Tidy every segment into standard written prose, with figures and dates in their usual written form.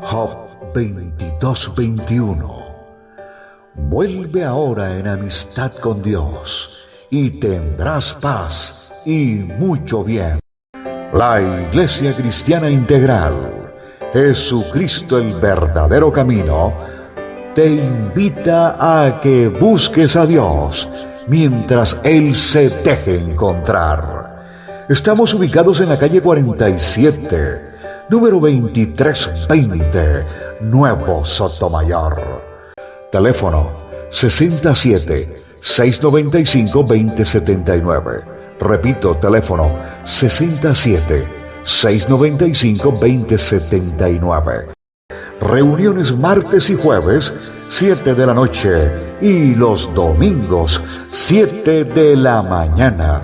Job 22:21. Vuelve ahora en amistad con Dios y tendrás paz y mucho bien. La Iglesia Cristiana Integral, Jesucristo el verdadero camino, te invita a que busques a Dios mientras Él se deje encontrar. Estamos ubicados en la calle 47, número 2320, Nuevo Sotomayor. Teléfono 67-695-2079. Repito, teléfono 67-695-2079. Reuniones martes y jueves, 7 de la noche, y los domingos, 7 de la mañana.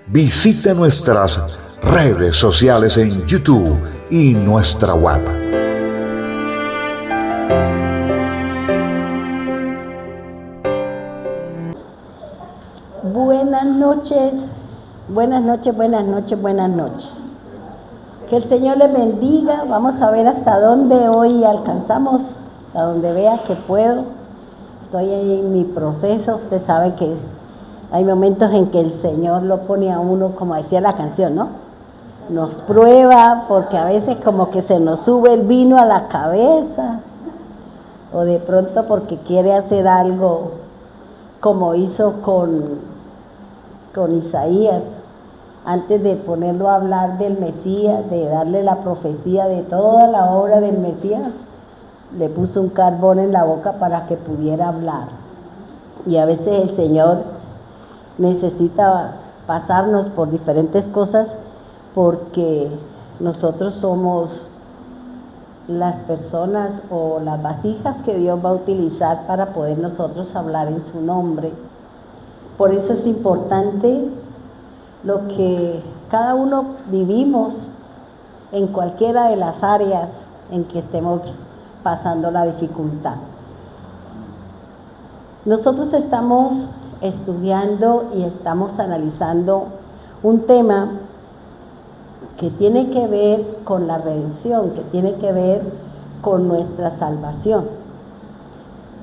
Visita nuestras redes sociales en YouTube y nuestra web. Buenas noches, buenas noches, buenas noches, buenas noches. Que el Señor les bendiga. Vamos a ver hasta dónde hoy alcanzamos, a donde vea que puedo. Estoy ahí en mi proceso. Usted sabe que hay momentos en que el Señor lo pone a uno, como decía la canción, ¿no? Nos prueba, porque a veces como que se nos sube el vino a la cabeza, o de pronto porque quiere hacer algo como hizo con Isaías, antes de ponerlo a hablar del Mesías, de darle la profecía de toda la obra del Mesías, le puso un carbón en la boca para que pudiera hablar. Y a veces el Señor necesita pasarnos por diferentes cosas, porque nosotros somos las personas o las vasijas que Dios va a utilizar para poder nosotros hablar en su nombre. Por eso es importante lo que cada uno vivimos en cualquiera de las áreas en que estemos pasando la dificultad. Nosotros estamos estudiando y estamos analizando un tema que tiene que ver con la redención, que tiene que ver con nuestra salvación.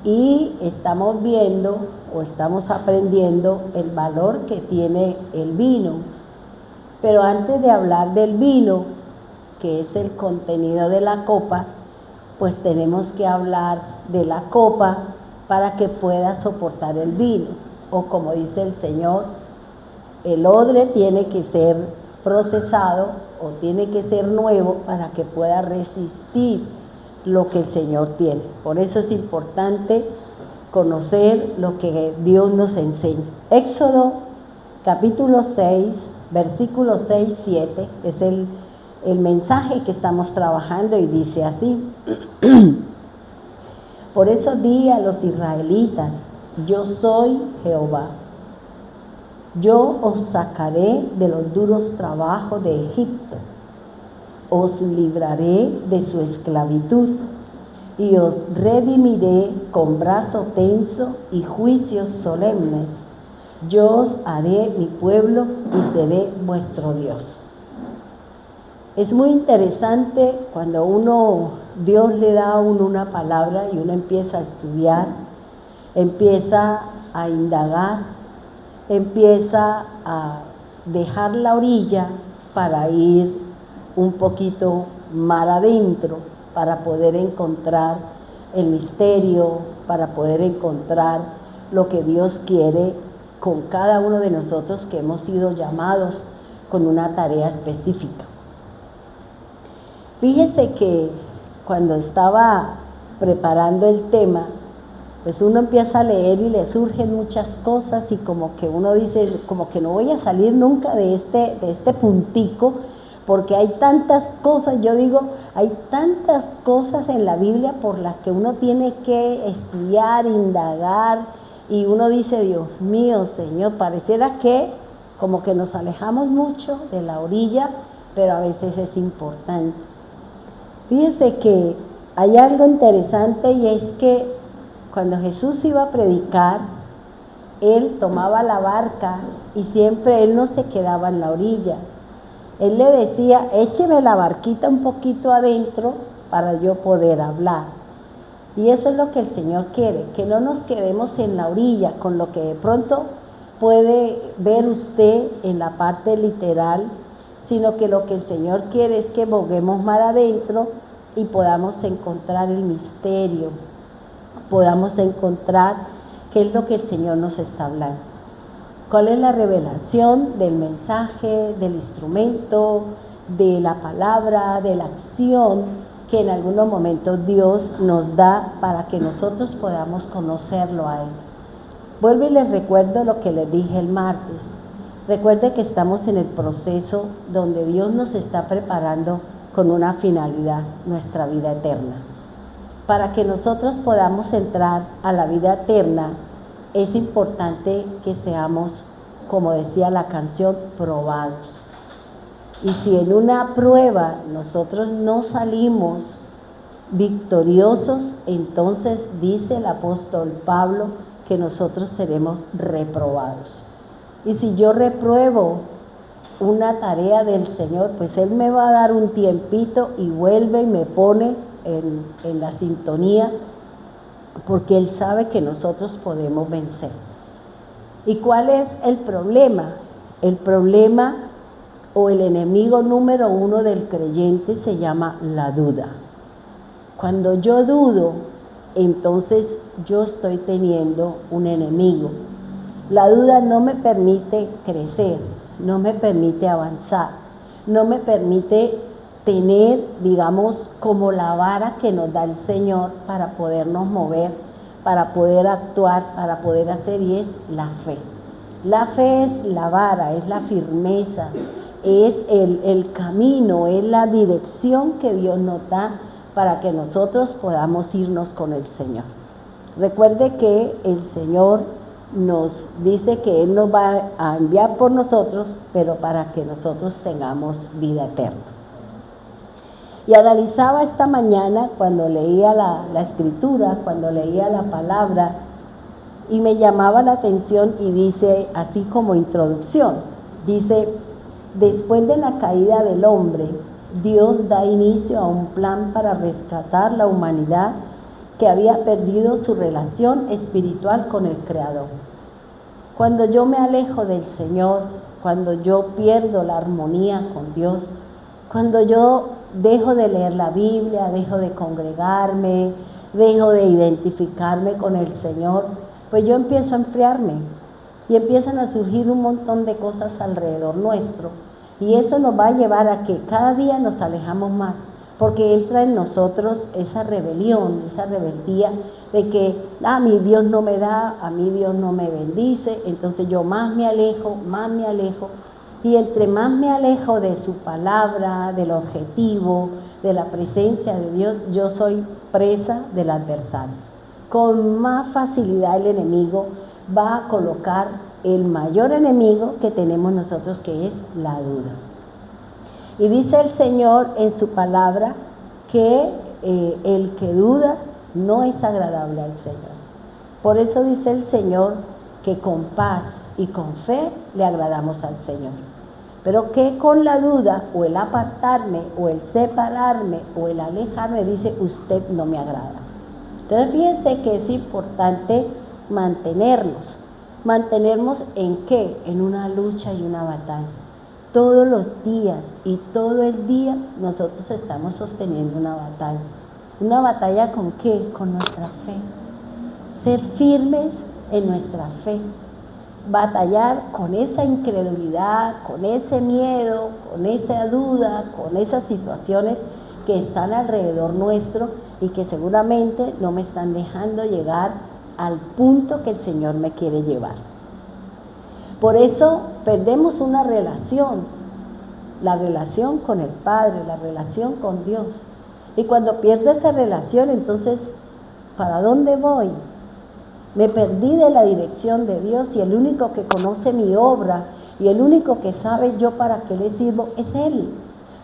Y estamos viendo o estamos aprendiendo el valor que tiene el vino. Pero antes de hablar del vino, que es el contenido de la copa, pues tenemos que hablar de la copa para que pueda soportar el vino. O como dice el Señor, el odre tiene que ser procesado o tiene que ser nuevo para que pueda resistir lo que el Señor tiene. Por eso es importante conocer lo que Dios nos enseña. Éxodo capítulo 6, versículos 6-7 es el mensaje que estamos trabajando, y dice así: Por eso di a los israelitas: yo soy Jehová. Yo os sacaré de los duros trabajos de Egipto, os libraré de su esclavitud y os redimiré con brazo tenso y juicios solemnes. Yo os haré mi pueblo y seré vuestro Dios. Es muy interesante cuando Dios le da a uno una palabra y uno empieza a estudiar, empieza a indagar, empieza a dejar la orilla para ir un poquito mar adentro, para poder encontrar el misterio, para poder encontrar lo que Dios quiere con cada uno de nosotros que hemos sido llamados con una tarea específica. Fíjese que cuando estaba preparando el tema, pues uno empieza a leer y le surgen muchas cosas, y como que uno dice, como que no voy a salir nunca de este puntico, porque hay tantas cosas, yo digo, hay tantas cosas en la Biblia por las que uno tiene que estudiar, indagar, y uno dice, Dios mío, Señor, pareciera que como que nos alejamos mucho de la orilla, pero a veces es importante. Fíjense que hay algo interesante y es que cuando Jesús iba a predicar, Él tomaba la barca y siempre Él no se quedaba en la orilla. Él le decía, écheme la barquita un poquito adentro para yo poder hablar. Y eso es lo que el Señor quiere, que no nos quedemos en la orilla con lo que de pronto puede ver usted en la parte literal, sino que lo que el Señor quiere es que boguemos más adentro y podamos encontrar el misterio, podamos encontrar qué es lo que el Señor nos está hablando. ¿Cuál es la revelación del mensaje, del instrumento, de la palabra, de la acción que en algunos momentos Dios nos da para que nosotros podamos conocerlo a Él? Vuelvo y les recuerdo lo que les dije el martes. Recuerde que estamos en el proceso donde Dios nos está preparando con una finalidad, nuestra vida eterna. Para que nosotros podamos entrar a la vida eterna, es importante que seamos, como decía la canción, probados. Y si en una prueba nosotros no salimos victoriosos, entonces dice el apóstol Pablo que nosotros seremos reprobados. Y si yo repruebo una tarea del Señor, pues Él me va a dar un tiempito y vuelve y me pone en la sintonía, porque Él sabe que nosotros podemos vencer. ¿Y cuál es el problema? El problema o el enemigo número uno del creyente se llama la duda. Cuando yo dudo, entonces yo estoy teniendo un enemigo. La duda no me permite crecer, no me permite avanzar, no me permite tener, digamos, como la vara que nos da el Señor para podernos mover, para poder actuar, para poder hacer, y es la fe. La fe es la vara, es la firmeza, es el camino, es la dirección que Dios nos da para que nosotros podamos irnos con el Señor. Recuerde que el Señor nos dice que Él nos va a enviar por nosotros, pero para que nosotros tengamos vida eterna. Y analizaba esta mañana cuando leía la escritura, cuando leía la palabra, y me llamaba la atención y dice, así como introducción, dice, después de la caída del hombre, Dios da inicio a un plan para rescatar la humanidad que había perdido su relación espiritual con el Creador. Cuando yo me alejo del Señor, cuando yo pierdo la armonía con Dios, cuando yo dejo de leer la Biblia, dejo de congregarme, dejo de identificarme con el Señor, pues yo empiezo a enfriarme y empiezan a surgir un montón de cosas alrededor nuestro, y eso nos va a llevar a que cada día nos alejamos más, porque entra en nosotros esa rebelión, esa rebeldía de que a mí Dios no me da, a mí Dios no me bendice, entonces yo más me alejo, y entre más me alejo de su palabra, del objetivo, de la presencia de Dios, yo soy presa del adversario. Con más facilidad el enemigo va a colocar el mayor enemigo que tenemos nosotros, que es la duda. Y dice el Señor en su palabra que el que duda no es agradable al Señor. Por eso dice el Señor que con paz y con fe le agradamos al Señor. Pero que con la duda, o el apartarme, o el separarme, o el alejarme, dice, usted no me agrada. Entonces fíjense que es importante mantenernos ¿en qué? En una lucha y una batalla. Todos los días y todo el día nosotros estamos sosteniendo una batalla. ¿Una batalla con qué? Con nuestra fe. Ser firmes en nuestra fe. Batallar con esa incredulidad, con ese miedo, con esa duda, con esas situaciones que están alrededor nuestro y que seguramente no me están dejando llegar al punto que el Señor me quiere llevar. Por eso perdemos una relación, la relación con el Padre, la relación con Dios. Y cuando pierdo esa relación, entonces, ¿para dónde voy? Me perdí de la dirección de Dios, y el único que conoce mi obra y el único que sabe yo para qué le sirvo es Él.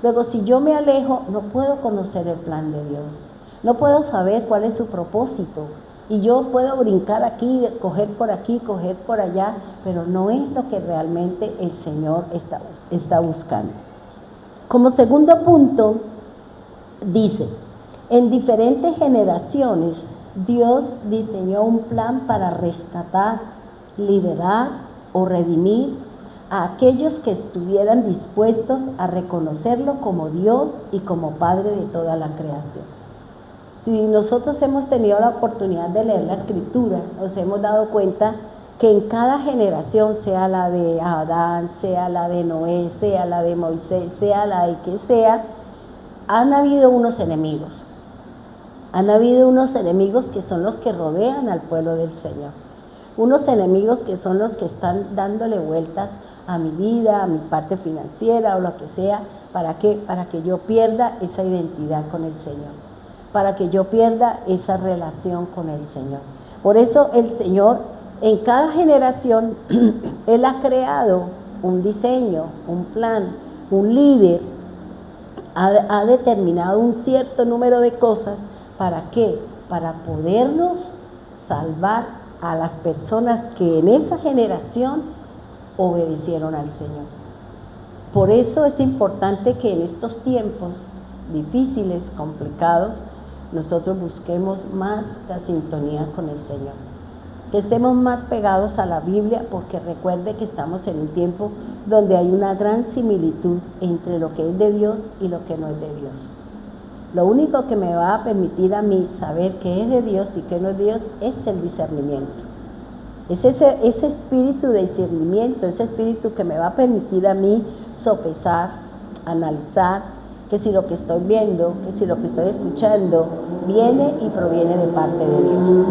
Luego, si yo me alejo, no puedo conocer el plan de Dios. No puedo saber cuál es su propósito. Y yo puedo brincar aquí, coger por allá, pero no es lo que realmente el Señor está buscando. Como segundo punto, dice, en diferentes generaciones, Dios diseñó un plan para rescatar, liberar o redimir a aquellos que estuvieran dispuestos a reconocerlo como Dios y como Padre de toda la creación. Si nosotros hemos tenido la oportunidad de leer la Escritura, nos hemos dado cuenta que en cada generación, sea la de Adán, sea la de Noé, sea la de Moisés, sea la de que sea, han habido unos enemigos. Han habido unos enemigos que son los que rodean al pueblo del Señor. Unos enemigos que son los que están dándole vueltas a mi vida, a mi parte financiera o lo que sea, ¿para qué? Para que yo pierda esa identidad con el Señor, para que yo pierda esa relación con el Señor. Por eso el Señor, en cada generación, Él ha creado un diseño, un plan, un líder, ha determinado un cierto número de cosas. ¿Para qué? Para podernos salvar a las personas que en esa generación obedecieron al Señor. Por eso es importante que en estos tiempos difíciles, complicados, nosotros busquemos más la sintonía con el Señor, que estemos más pegados a la Biblia, porque recuerde que estamos en un tiempo donde hay una gran similitud entre lo que es de Dios y lo que no es de Dios. Lo único que me va a permitir a mí saber qué es de Dios y qué no es de Dios es el discernimiento. Es ese espíritu de discernimiento, ese espíritu que me va a permitir a mí sopesar, analizar, que si lo que estoy viendo, que si lo que estoy escuchando viene y proviene de parte de Dios.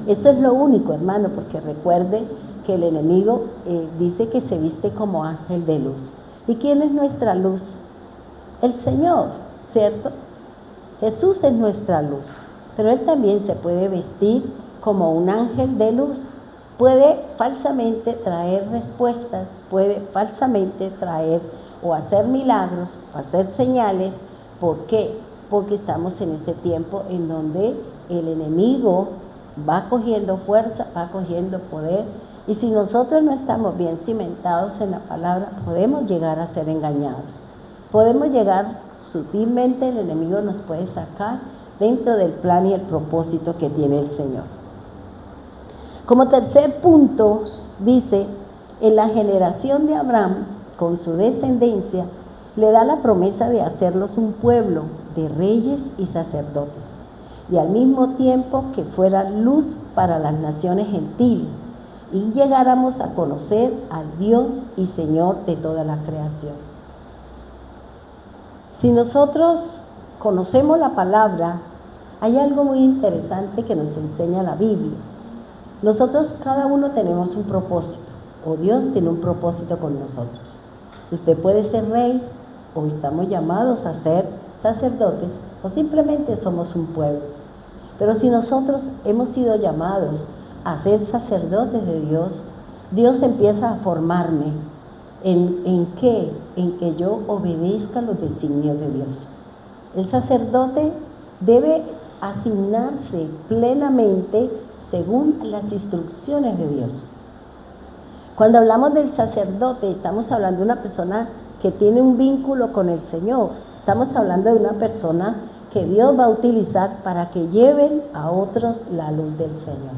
Eso es lo único, hermano, porque recuerde que el enemigo dice que se viste como ángel de luz. ¿Y quién es nuestra luz? El Señor, ¿cierto? Jesús es nuestra luz, pero Él también se puede vestir como un ángel de luz. Puede falsamente traer respuestas, puede falsamente traer o hacer milagros, o hacer señales. ¿Por qué? Porque estamos en ese tiempo en donde el enemigo va cogiendo fuerza, va cogiendo poder, y si nosotros no estamos bien cimentados en la palabra, podemos llegar a ser engañados. Podemos llegar sutilmente, el enemigo nos puede sacar dentro del plan y el propósito que tiene el Señor. Como tercer punto, dice, en la generación de Abraham, con su descendencia, le da la promesa de hacerlos un pueblo de reyes y sacerdotes, y al mismo tiempo que fuera luz para las naciones gentiles, y llegáramos a conocer al Dios y Señor de toda la creación. Si nosotros conocemos la palabra, hay algo muy interesante que nos enseña la Biblia. Nosotros cada uno tenemos un propósito, o Dios tiene un propósito con nosotros. Usted puede ser rey, o estamos llamados a ser sacerdotes, o simplemente somos un pueblo. Pero si nosotros hemos sido llamados a ser sacerdotes de Dios, Dios empieza a formarme. ¿En qué? En que yo obedezca los designios de Dios. El sacerdote debe asignarse plenamente según las instrucciones de Dios. Cuando hablamos del sacerdote, estamos hablando de una persona que tiene un vínculo con el Señor. Estamos hablando de una persona que Dios va a utilizar para que lleven a otros la luz del Señor.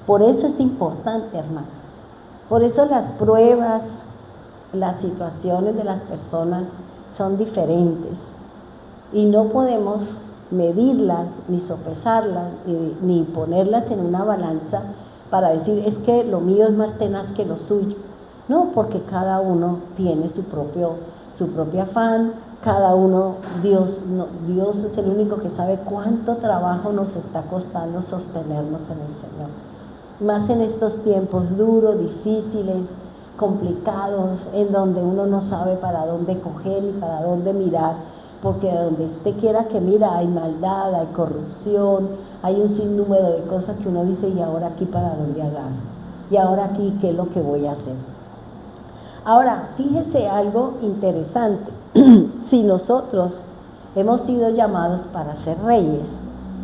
Por eso es importante, hermano. Por eso las pruebas, las situaciones de las personas son diferentes. Y no podemos medirlas, ni sopesarlas, ni ponerlas en una balanza para decir, es que lo mío es más tenaz que lo suyo. No, porque cada uno tiene su propio afán, cada uno, Dios es el único que sabe cuánto trabajo nos está costando sostenernos en el Señor. Más en estos tiempos duros, difíciles, complicados, en donde uno no sabe para dónde coger ni para dónde mirar, porque donde usted quiera que mira hay maldad, hay corrupción, hay un sinnúmero de cosas que uno dice, ¿y ahora aquí para dónde agarro? ¿Y ahora aquí qué es lo que voy a hacer? Ahora, fíjese algo interesante. Si nosotros hemos sido llamados para ser reyes,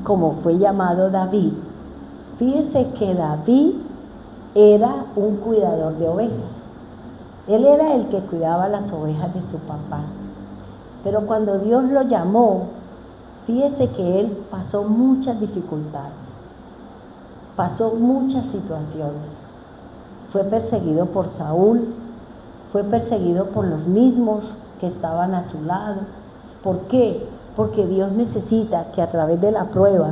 como fue llamado David, fíjese que David era un cuidador de ovejas. Él era el que cuidaba las ovejas de su papá. Pero cuando Dios lo llamó, fíjese que él pasó muchas dificultades, pasó muchas situaciones. Fue perseguido por Saúl, fue perseguido por los mismos que estaban a su lado. ¿Por qué? Porque Dios necesita que a través de la prueba,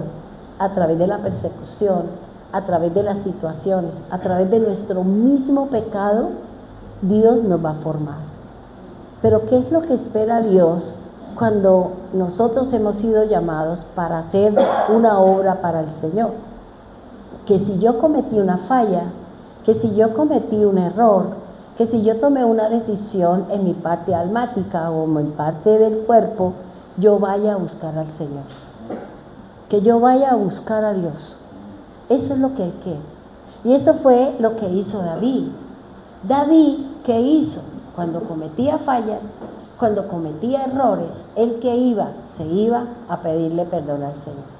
a través de la persecución, a través de las situaciones, a través de nuestro mismo pecado, Dios nos va a formar. Pero ¿qué es lo que espera Dios cuando nosotros hemos sido llamados para hacer una obra para el Señor? Que si yo cometí una falla, que si yo cometí un error, que si yo tomé una decisión en mi parte almática o en mi parte del cuerpo, yo vaya a buscar al Señor. Que yo vaya a buscar a Dios. Eso es lo que Él quiere. Y eso fue lo que hizo David. David, ¿qué hizo? Cuando cometía fallas, cuando cometía errores, ¿él qué iba? Se iba a pedirle perdón al Señor.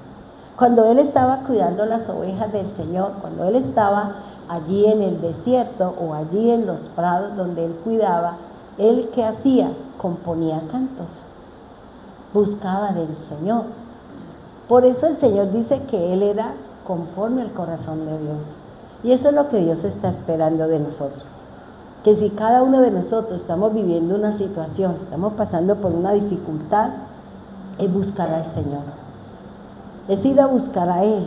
Cuando él estaba cuidando las ovejas del Señor, cuando él estaba allí en el desierto o allí en los prados donde él cuidaba, ¿él qué hacía? Componía cantos, buscaba del Señor. Por eso el Señor dice que él era conforme al corazón de Dios. Y eso es lo que Dios está esperando de nosotros. Que si cada uno de nosotros estamos viviendo una situación, estamos pasando por una dificultad, es buscar al Señor. Es ir a buscar a Él,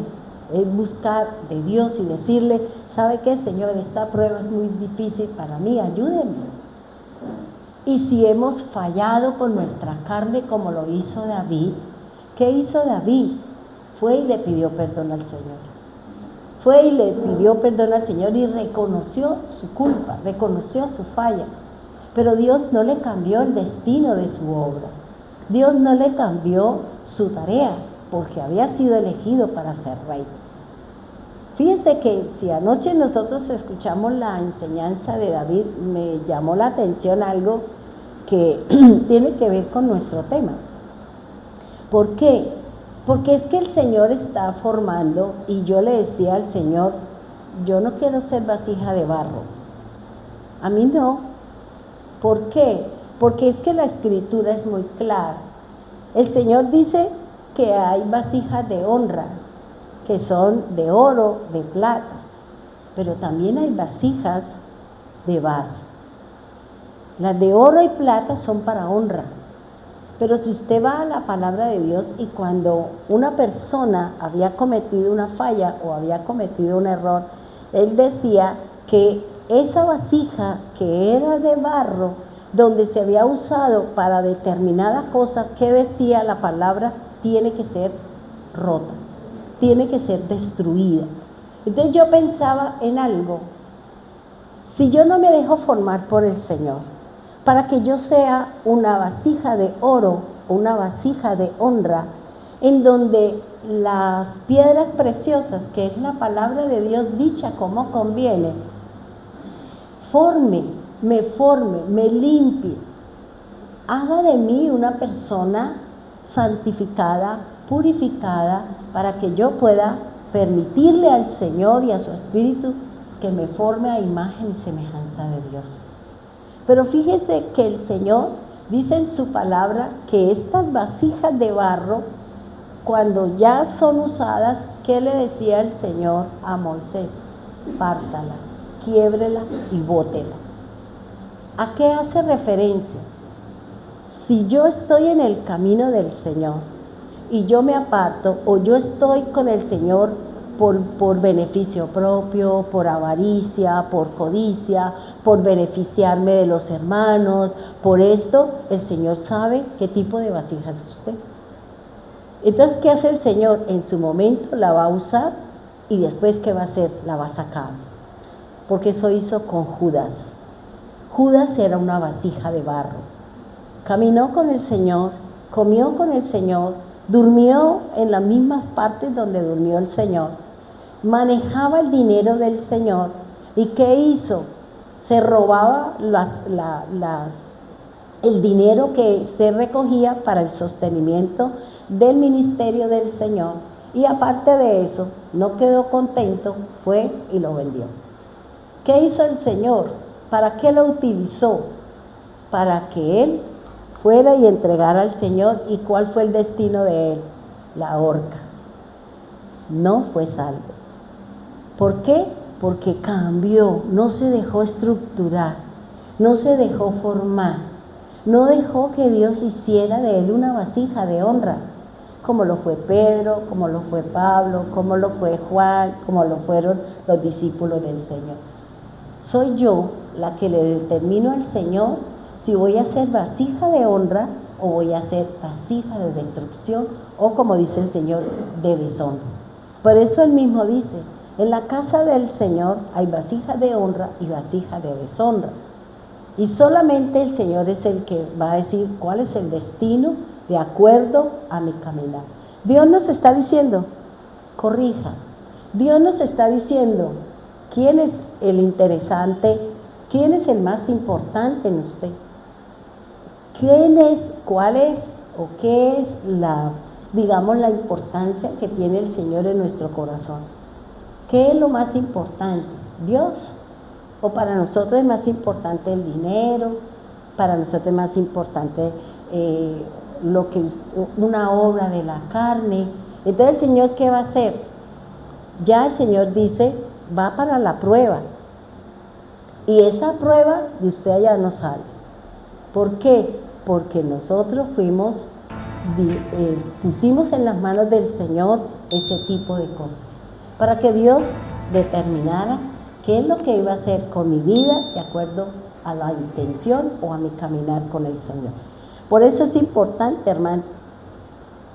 es buscar de Dios y decirle, ¿sabe qué, Señor? Esta prueba es muy difícil para mí, ayúdenme. Y si hemos fallado con nuestra carne como lo hizo David, ¿qué hizo David? Fue y le pidió perdón al Señor. Fue y le pidió perdón al Señor y reconoció su culpa, reconoció su falla. Pero Dios no le cambió el destino de su obra. Dios no le cambió su tarea, porque había sido elegido para ser rey. Fíjense que si anoche nosotros escuchamos la enseñanza de David, me llamó la atención algo que tiene que ver con nuestro tema. ¿Por qué? Porque es que el Señor está formando, y yo le decía al Señor, yo no quiero ser vasija de barro. A mí no. ¿Por qué? Porque es que la Escritura es muy clara. El Señor dice que hay vasijas de honra, que son de oro, de plata, pero también hay vasijas de barro. Las de oro y plata son para honra. Pero si usted va a la palabra de Dios y cuando una persona había cometido una falla o había cometido un error, él decía que esa vasija que era de barro, donde se había usado para determinada cosa, ¿qué decía la palabra? Tiene que ser rota, tiene que ser destruida. Entonces yo pensaba en algo, si yo no me dejo formar por el Señor, para que yo sea una vasija de oro, una vasija de honra, en donde las piedras preciosas, que es la palabra de Dios dicha como conviene, me limpie, haga de mí una persona santificada, purificada, para que yo pueda permitirle al Señor y a su Espíritu que me forme a imagen y semejanza de Dios. Pero fíjese que el Señor dice en su palabra que estas vasijas de barro, cuando ya son usadas, ¿qué le decía el Señor a Moisés? Pártala, quiébrela y bótela. ¿A qué hace referencia? Si yo estoy en el camino del Señor y yo me aparto o yo estoy con el Señor por beneficio propio, por avaricia, por codicia, por beneficiarme de los hermanos, por esto, el Señor sabe qué tipo de vasija es usted. Entonces, ¿qué hace el Señor? En su momento la va a usar y después, ¿qué va a hacer? La va a sacar. Porque eso hizo con Judas. Judas era una vasija de barro. Caminó con el Señor, comió con el Señor, durmió en las mismas partes donde durmió el Señor, manejaba el dinero del Señor. ¿Y qué hizo? se robaba el dinero que se recogía para el sostenimiento del ministerio del Señor, y aparte de eso, no quedó contento, fue y lo vendió. ¿Qué hizo el Señor? ¿Para qué lo utilizó? Para que él fuera y entregara al Señor. ¿Y cuál fue el destino de él? La horca. No fue salvo. ¿Por qué? Porque cambió, no se dejó estructurar, no se dejó formar, no dejó que Dios hiciera de él una vasija de honra, como lo fue Pedro, como lo fue Pablo, como lo fue Juan, como lo fueron los discípulos del Señor. Soy yo la que le determino al Señor si voy a ser vasija de honra o voy a ser vasija de destrucción, o como dice el Señor, de deshonra. Por eso él mismo dice, en la casa del Señor hay vasija de honra y vasija de deshonra. Y solamente el Señor es el que va a decir cuál es el destino de acuerdo a mi caminar. Dios nos está diciendo, corrija. Dios nos está diciendo, ¿quién es el interesante? ¿Quién es el más importante en usted? ¿Cuál es o qué es la importancia que tiene el Señor en nuestro corazón? ¿Qué es lo más importante? ¿Dios? ¿O para nosotros es más importante el dinero? ¿Para nosotros es más importante una obra de la carne? Entonces el Señor, ¿qué va a hacer? Ya el Señor dice, va para la prueba. Y esa prueba de usted ya no sale. ¿Por qué? Porque nosotros pusimos en las manos del Señor ese tipo de cosas, para que Dios determinara qué es lo que iba a hacer con mi vida de acuerdo a la intención o a mi caminar con el Señor. Por eso es importante, hermano,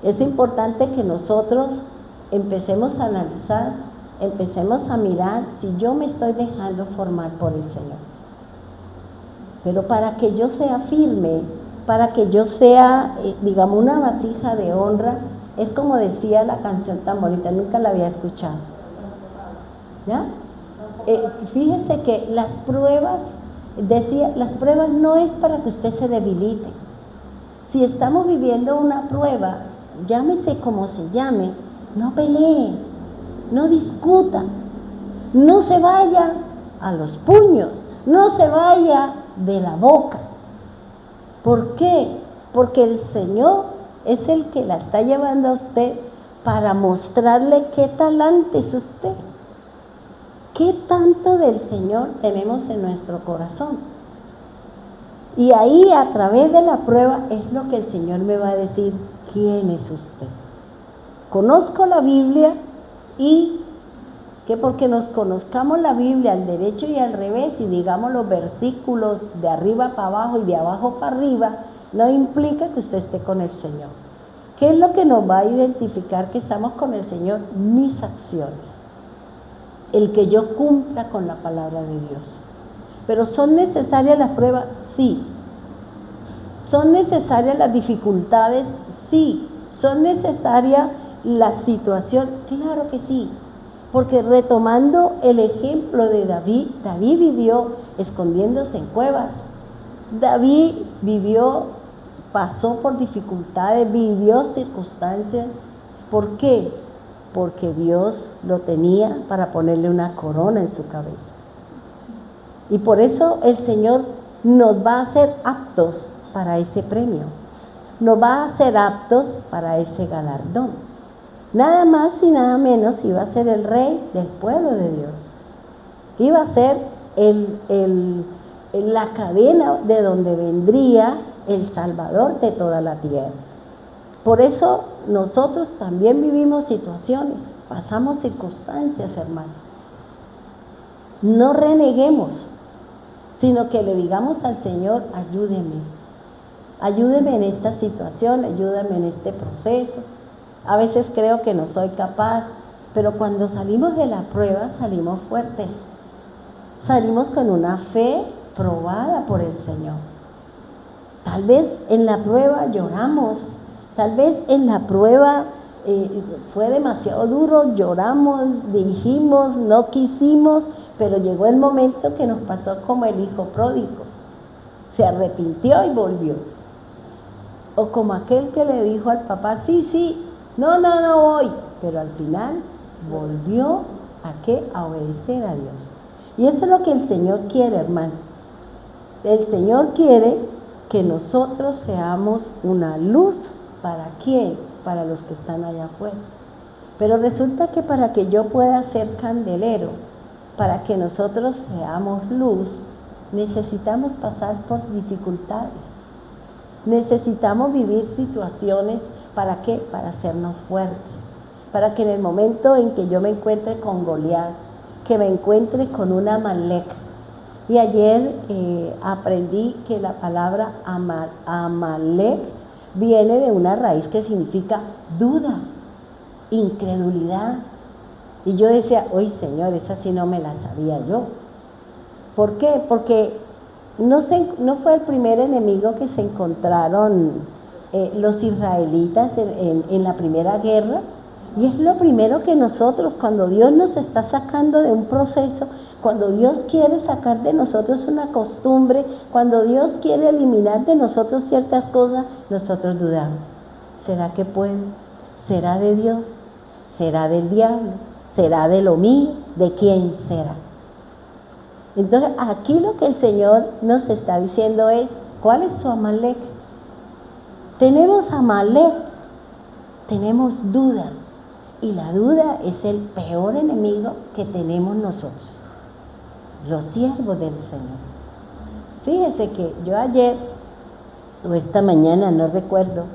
es importante que nosotros empecemos a analizar, empecemos a mirar si yo me estoy dejando formar por el Señor. Pero para que yo sea firme, para que yo sea, una vasija de honra, es como decía la canción tan bonita, nunca la había escuchado. ¿Ya? Fíjese que las pruebas no es para que usted se debilite. Si estamos viviendo una prueba, llámese como se llame, no pelee, no discuta, no se vaya a los puños, no se vaya de la boca. ¿Por qué? Porque el Señor es el que la está llevando a usted para mostrarle qué talante es usted. ¿Qué tanto del Señor tenemos en nuestro corazón? Y ahí, a través de la prueba, es lo que el Señor me va a decir, ¿quién es usted? Conozco la Biblia, y que porque nos conozcamos la Biblia al derecho y al revés, y digamos los versículos de arriba para abajo y de abajo para arriba, no implica que usted esté con el Señor. ¿Qué es lo que nos va a identificar que estamos con el Señor? Mis acciones. El que yo cumpla con la palabra de Dios. Pero ¿son necesarias las pruebas? Sí. ¿Son necesarias las dificultades? Sí. ¿Son necesarias la situación? Claro que sí. Porque retomando el ejemplo de David vivió escondiéndose en cuevas. David pasó por dificultades, vivió circunstancias. ¿Por qué? Porque Dios lo tenía para ponerle una corona en su cabeza. Y por eso el Señor nos va a hacer aptos para ese premio. Nos va a hacer aptos para ese galardón. Nada más y nada menos iba a ser el rey del pueblo de Dios. Iba a ser la cadena de donde vendría el Salvador de toda la tierra. Por eso nosotros también vivimos situaciones, pasamos circunstancias, hermano. No reneguemos, sino que le digamos al Señor, ayúdeme en esta situación, ayúdame en este proceso. A veces creo que no soy capaz, pero cuando salimos de la prueba salimos fuertes. Salimos con una fe probada por el Señor. Tal vez en la prueba lloramos, tal vez en la prueba fue demasiado duro, lloramos, dijimos, no quisimos, pero llegó el momento que nos pasó como el hijo pródigo. Se arrepintió y volvió. O como aquel que le dijo al papá, sí, no voy, pero al final volvió ¿a qué? A obedecer a Dios. Y eso es lo que el Señor quiere, hermano. El Señor quiere que nosotros seamos una luz. ¿Para quién? Para los que están allá afuera. Pero resulta que para que yo pueda ser candelero, para que nosotros seamos luz, necesitamos pasar por dificultades. Necesitamos vivir situaciones, ¿para qué? Para hacernos fuertes. Para que en el momento en que yo me encuentre con Goliat, que me encuentre con un Amalek. Y ayer aprendí que la palabra Amalek viene de una raíz que significa duda, incredulidad. Y yo decía, oye Señor, esa sí no me la sabía yo. ¿Por qué? Porque no fue el primer enemigo que se encontraron los israelitas en la primera guerra. Y es lo primero que nosotros, cuando Dios nos está sacando de un proceso, cuando Dios quiere sacar de nosotros una costumbre, cuando Dios quiere eliminar de nosotros ciertas cosas, nosotros dudamos. ¿Será que puedo? ¿Será de Dios? ¿Será del diablo? ¿Será de lo mío? ¿De quién será? Entonces aquí lo que el Señor nos está diciendo es, ¿cuál es su Amalek? Tenemos Amalek, tenemos duda. Y la duda es el peor enemigo que tenemos nosotros, los siervos del Señor. Fíjese que yo ayer, o esta mañana, no recuerdo,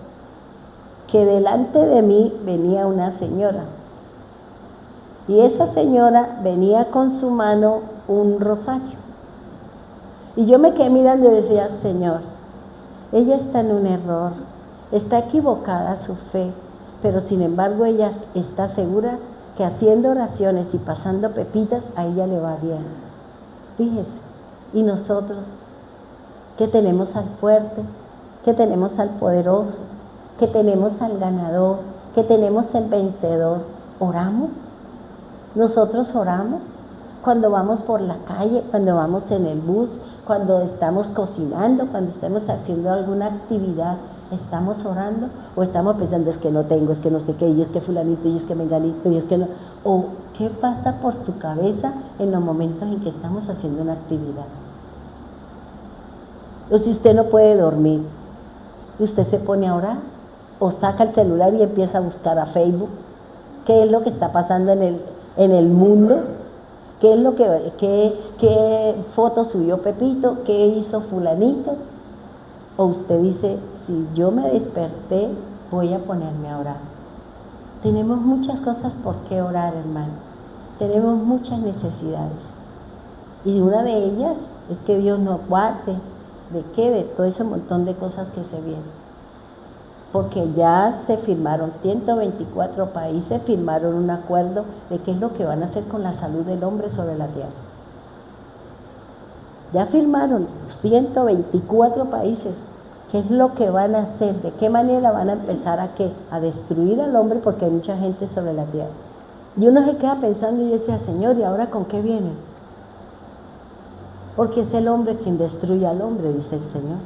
que delante de mí venía una señora. Y esa señora venía con su mano un rosario. Y yo me quedé mirando y decía, Señor, ella está en un error, está equivocada su fe. Pero sin embargo ella está segura que haciendo oraciones y pasando pepitas a ella le va bien. Fíjese, y nosotros, que tenemos al fuerte, que tenemos al poderoso, que tenemos al ganador, que tenemos el vencedor, ¿oramos? Nosotros oramos cuando vamos por la calle, cuando vamos en el bus, cuando estamos cocinando, cuando estamos haciendo alguna actividad. ¿Estamos orando o estamos pensando es que no tengo, es que no sé qué, y es que fulanito, y es que menganito, y es que no? ¿O qué pasa por su cabeza en los momentos en que estamos haciendo una actividad? O si usted no puede dormir, usted se pone a orar, o saca el celular y empieza a buscar a Facebook, qué es lo que está pasando en el mundo, qué foto subió Pepito, qué hizo fulanito. O usted dice, si yo me desperté, voy a ponerme a orar. Tenemos muchas cosas por qué orar, hermano. Tenemos muchas necesidades. Y una de ellas es que Dios nos guarde. ¿De qué? De todo ese montón de cosas que se vienen. Porque ya se firmaron, 124 países firmaron un acuerdo de qué es lo que van a hacer con la salud del hombre sobre la tierra. Ya firmaron 124 países. ¿Qué es lo que van a hacer? ¿De qué manera van a empezar a destruir al hombre? Porque hay mucha gente sobre la tierra. Y uno se queda pensando y dice, Señor, ¿y ahora con qué vienen? Porque es el hombre quien destruye al hombre, dice el Señor.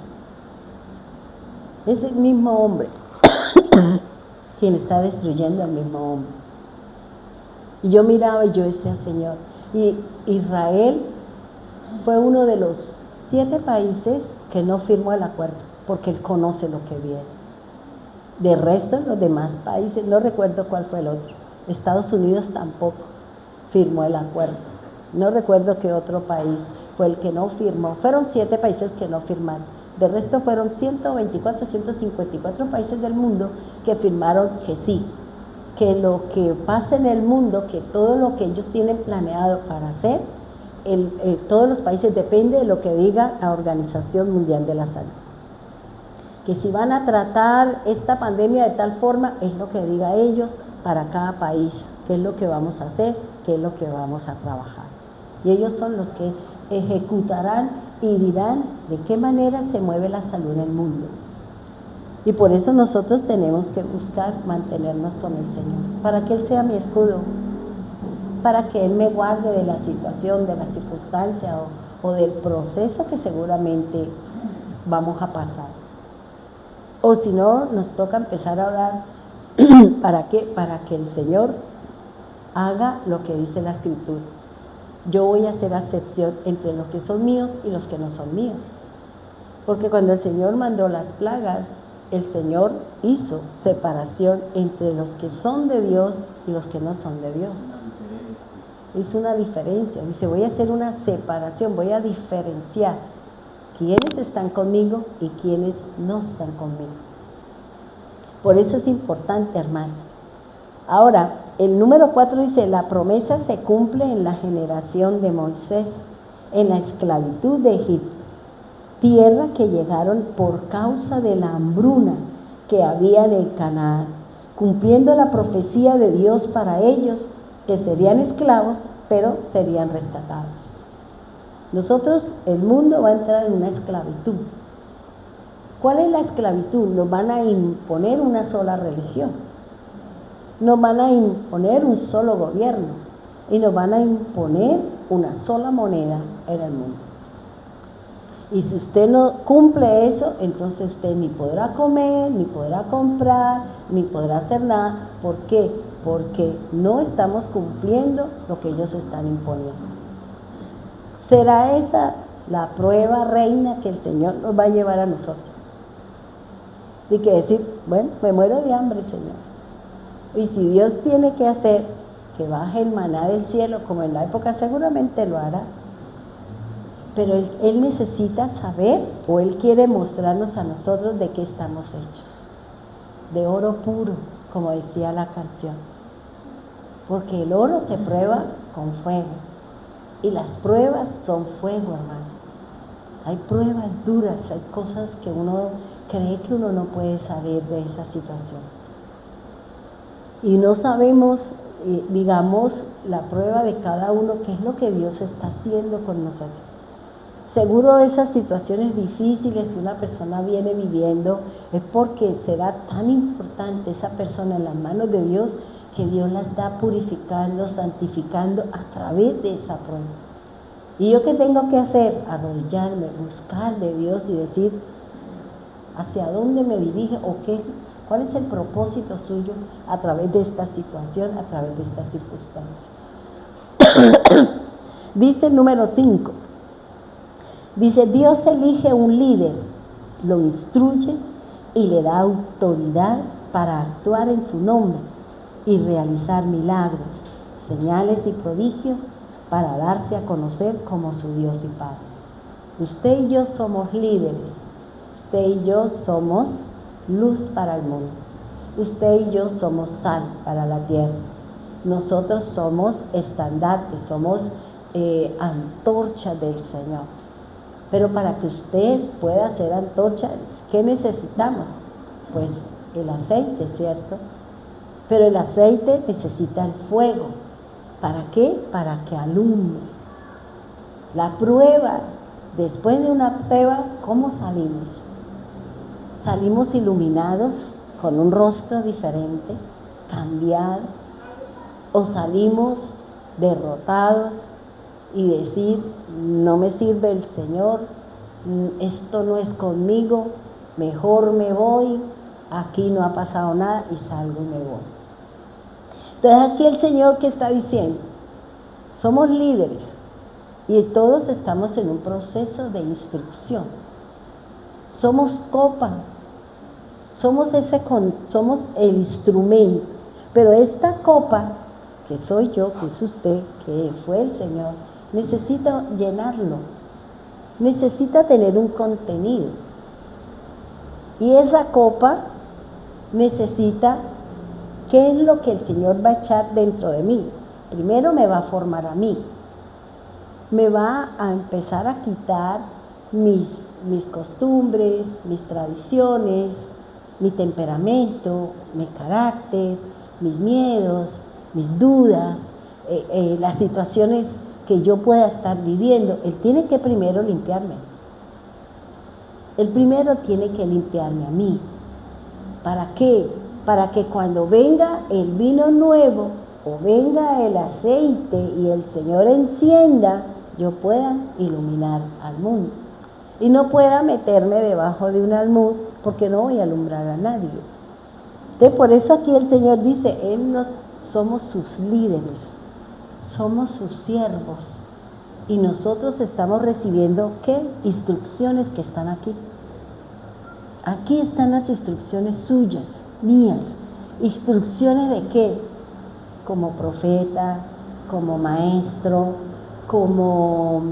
Es el mismo hombre quien está destruyendo al mismo hombre. Y yo miraba y yo decía, Señor, y Israel fue uno de los 7 países que no firmó el acuerdo, porque él conoce lo que viene. De resto, los demás países, no recuerdo cuál fue el otro. Estados Unidos tampoco firmó el acuerdo. No recuerdo qué otro país fue el que no firmó. Fueron 7 países que no firmaron. De resto fueron 124, 154 países del mundo que firmaron que sí, que lo que pasa en el mundo, que todo lo que ellos tienen planeado para hacer, todos los países depende de lo que diga la Organización Mundial de la Salud. Que si van a tratar esta pandemia de tal forma, es lo que diga ellos para cada país, qué es lo que vamos a hacer, qué es lo que vamos a trabajar. Y ellos son los que ejecutarán y dirán de qué manera se mueve la salud en el mundo. Y por eso nosotros tenemos que buscar mantenernos con el Señor, para que Él sea mi escudo, para que Él me guarde de la situación, de la circunstancia o del proceso que seguramente vamos a pasar. O si no, nos toca empezar a orar. ¿Para qué? Para que el Señor haga lo que dice la Escritura. Yo voy a hacer acepción entre los que son míos y los que no son míos. Porque cuando el Señor mandó las plagas, el Señor hizo separación entre los que son de Dios y los que no son de Dios. Hizo una diferencia. Dice, voy a hacer una separación, voy a diferenciar quiénes están conmigo y quiénes no están conmigo. Por eso es importante, hermano. Ahora, el número 4 dice, la promesa se cumple en la generación de Moisés, en la esclavitud de Egipto, tierra que llegaron por causa de la hambruna que había en el Canaán, cumpliendo la profecía de Dios para ellos, que serían esclavos, pero serían rescatados. Nosotros, el mundo va a entrar en una esclavitud. ¿Cuál es la esclavitud? Nos van a imponer una sola religión, nos van a imponer un solo gobierno y nos van a imponer una sola moneda en el mundo. Y si usted no cumple eso, entonces usted ni podrá comer, ni podrá comprar, ni podrá hacer nada. ¿Por qué? Porque no estamos cumpliendo lo que ellos están imponiendo. ¿Será esa la prueba reina que el Señor nos va a llevar a nosotros? Y que decir, bueno, me muero de hambre, Señor. Y si Dios tiene que hacer que baje el maná del cielo, como en la época, seguramente lo hará. Pero Él necesita saber, o Él quiere mostrarnos a nosotros de qué estamos hechos. De oro puro, como decía la canción. Porque el oro se prueba con fuego. Y las pruebas son fuego, hermano. Hay pruebas duras, hay cosas que uno cree que uno no puede saber de esa situación. Y no sabemos, digamos, la prueba de cada uno, qué es lo que Dios está haciendo con nosotros. Seguro esas situaciones difíciles que una persona viene viviendo es porque será tan importante esa persona en las manos de Dios que Dios la está purificando, santificando a través de esa prueba. ¿Y yo qué tengo que hacer? Arrodillarme, buscar de Dios y decir hacia dónde me dirige o qué, cuál es el propósito suyo a través de esta situación, a través de esta circunstancia. Dice el número 5. Dice, Dios elige un líder, lo instruye y le da autoridad para actuar en su nombre y realizar milagros, señales y prodigios para darse a conocer como su Dios y Padre. Usted y yo somos líderes, usted y yo somos luz para el mundo, usted y yo somos sal para la tierra, nosotros somos estandartes, somos antorchas del Señor. Pero para que usted pueda ser antorcha, ¿qué necesitamos? Pues el aceite, ¿cierto? Pero el aceite necesita el fuego. ¿Para qué? Para que alumbre. La prueba, después de una prueba, ¿cómo salimos? Salimos iluminados, con un rostro diferente, cambiado, o salimos derrotados y decir, no me sirve el Señor, esto no es conmigo, mejor me voy, aquí no ha pasado nada y salgo y me voy. Entonces aquí el Señor, ¿qué está diciendo? Somos líderes y todos estamos en un proceso de instrucción. Somos copa, somos el instrumento, pero esta copa, que soy yo, que es usted, que fue el Señor, necesita llenarlo, necesita tener un contenido. Y esa copa necesita, ¿qué es lo que el Señor va a echar dentro de mí? Primero me va a formar a mí, me va a empezar a quitar mis costumbres, mis tradiciones, mi temperamento, mi carácter, mis miedos, mis dudas, las situaciones que yo pueda estar viviendo. Él tiene que primero limpiarme. Él primero tiene que limpiarme a mí. ¿Para qué? Para que cuando venga el vino nuevo o venga el aceite y el Señor encienda, yo pueda iluminar al mundo. Y no pueda meterme debajo de un almud porque no voy a alumbrar a nadie. Entonces, por eso aquí el Señor dice, somos sus líderes, somos sus siervos. Y nosotros estamos recibiendo, ¿qué? Instrucciones que están aquí. Aquí están las instrucciones suyas, mías. ¿Instrucciones de qué? Como profeta, como maestro, como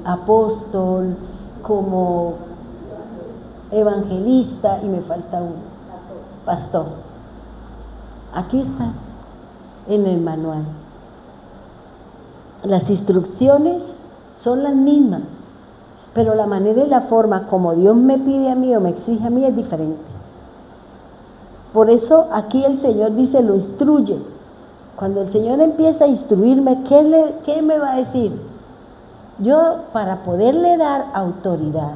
apóstol, como evangelista, y me falta un pastor. Aquí está, en el manual. Las instrucciones son las mismas, pero la manera y la forma como Dios me pide a mí o me exige a mí es diferente. Por eso aquí el Señor dice, lo instruye. Cuando el Señor empieza a instruirme, ¿qué me va a decir? Yo, para poderle dar autoridad,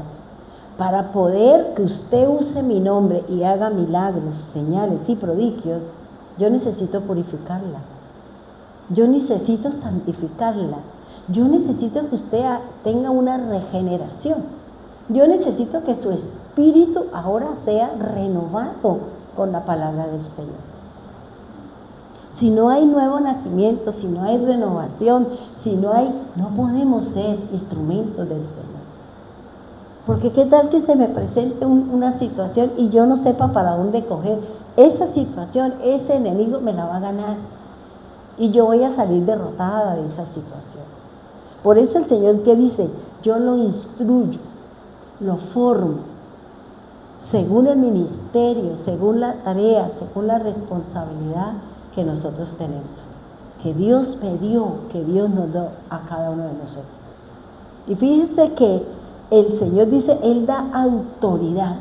para poder que usted use mi nombre y haga milagros, señales y prodigios, yo necesito purificarla. Yo necesito santificarla. Yo necesito que usted tenga una regeneración. Yo necesito que su espíritu ahora sea renovado con la palabra del Señor. Si no hay nuevo nacimiento, si no hay renovación, no podemos ser instrumentos del Señor. Porque qué tal que se me presente una situación y yo no sepa para dónde coger. Esa situación, ese enemigo me la va a ganar. Y yo voy a salir derrotada de esa situación. Por eso el Señor que dice, yo lo instruyo, lo formo, según el ministerio, según la tarea, según la responsabilidad que nosotros tenemos. Que Dios me dio, que Dios nos dio a cada uno de nosotros. Y fíjense que el Señor dice, Él da autoridad.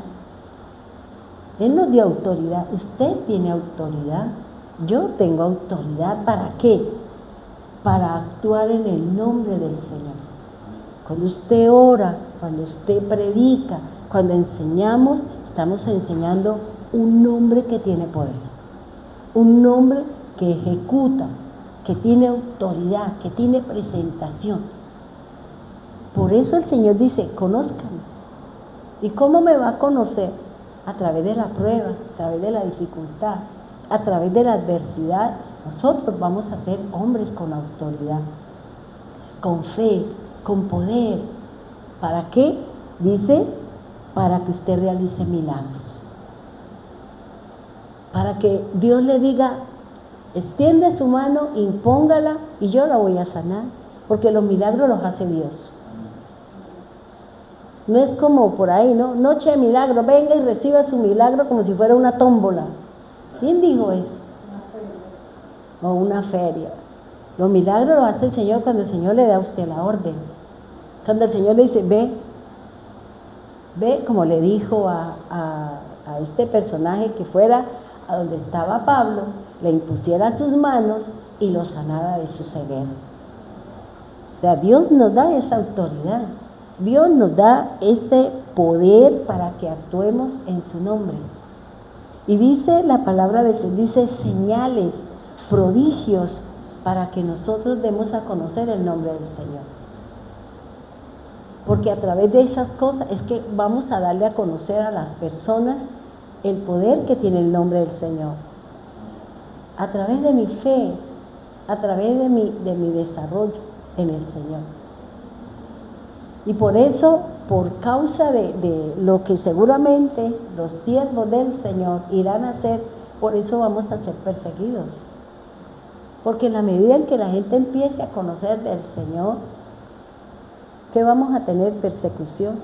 Él nos dio autoridad. Usted tiene autoridad. Yo tengo autoridad. ¿Para qué? Para actuar en el nombre del Señor. Cuando usted ora, cuando usted predica, cuando enseñamos, estamos enseñando un nombre que tiene poder. Un nombre que ejecuta, que tiene autoridad, que tiene presentación. Por eso el Señor dice, conózcame. ¿Y cómo me va a conocer? A través de la prueba, a través de la dificultad, a través de la adversidad. Nosotros vamos a ser hombres con autoridad, con fe, con poder. ¿Para qué? Dice, para que usted realice milagros. Para que Dios le diga, extiende su mano, impóngala y yo la voy a sanar. Porque los milagros los hace Dios. No es como por ahí, ¿no? Noche de milagro, venga y reciba su milagro como si fuera una tómbola. ¿Quién dijo eso? O una feria. Los milagros los hace el Señor cuando el Señor le da a usted la orden. Cuando el Señor le dice, ve, como le dijo a este personaje que fuera a donde estaba Pablo, le impusiera sus manos y lo sanara de su ceguera. O sea, Dios nos da esa autoridad. Dios nos da ese poder para que actuemos en su nombre. Y dice la palabra del Señor, dice señales, prodigios, para que nosotros demos a conocer el nombre del Señor. Porque a través de esas cosas es que vamos a darle a conocer a las personas el poder que tiene el nombre del Señor. A través de mi fe, a través de mi desarrollo en el Señor. Y por eso, por causa de lo que seguramente los siervos del Señor irán a hacer, por eso vamos a ser perseguidos. Porque en la medida en que la gente empiece a conocer del Señor, ¿qué vamos a tener? Persecución.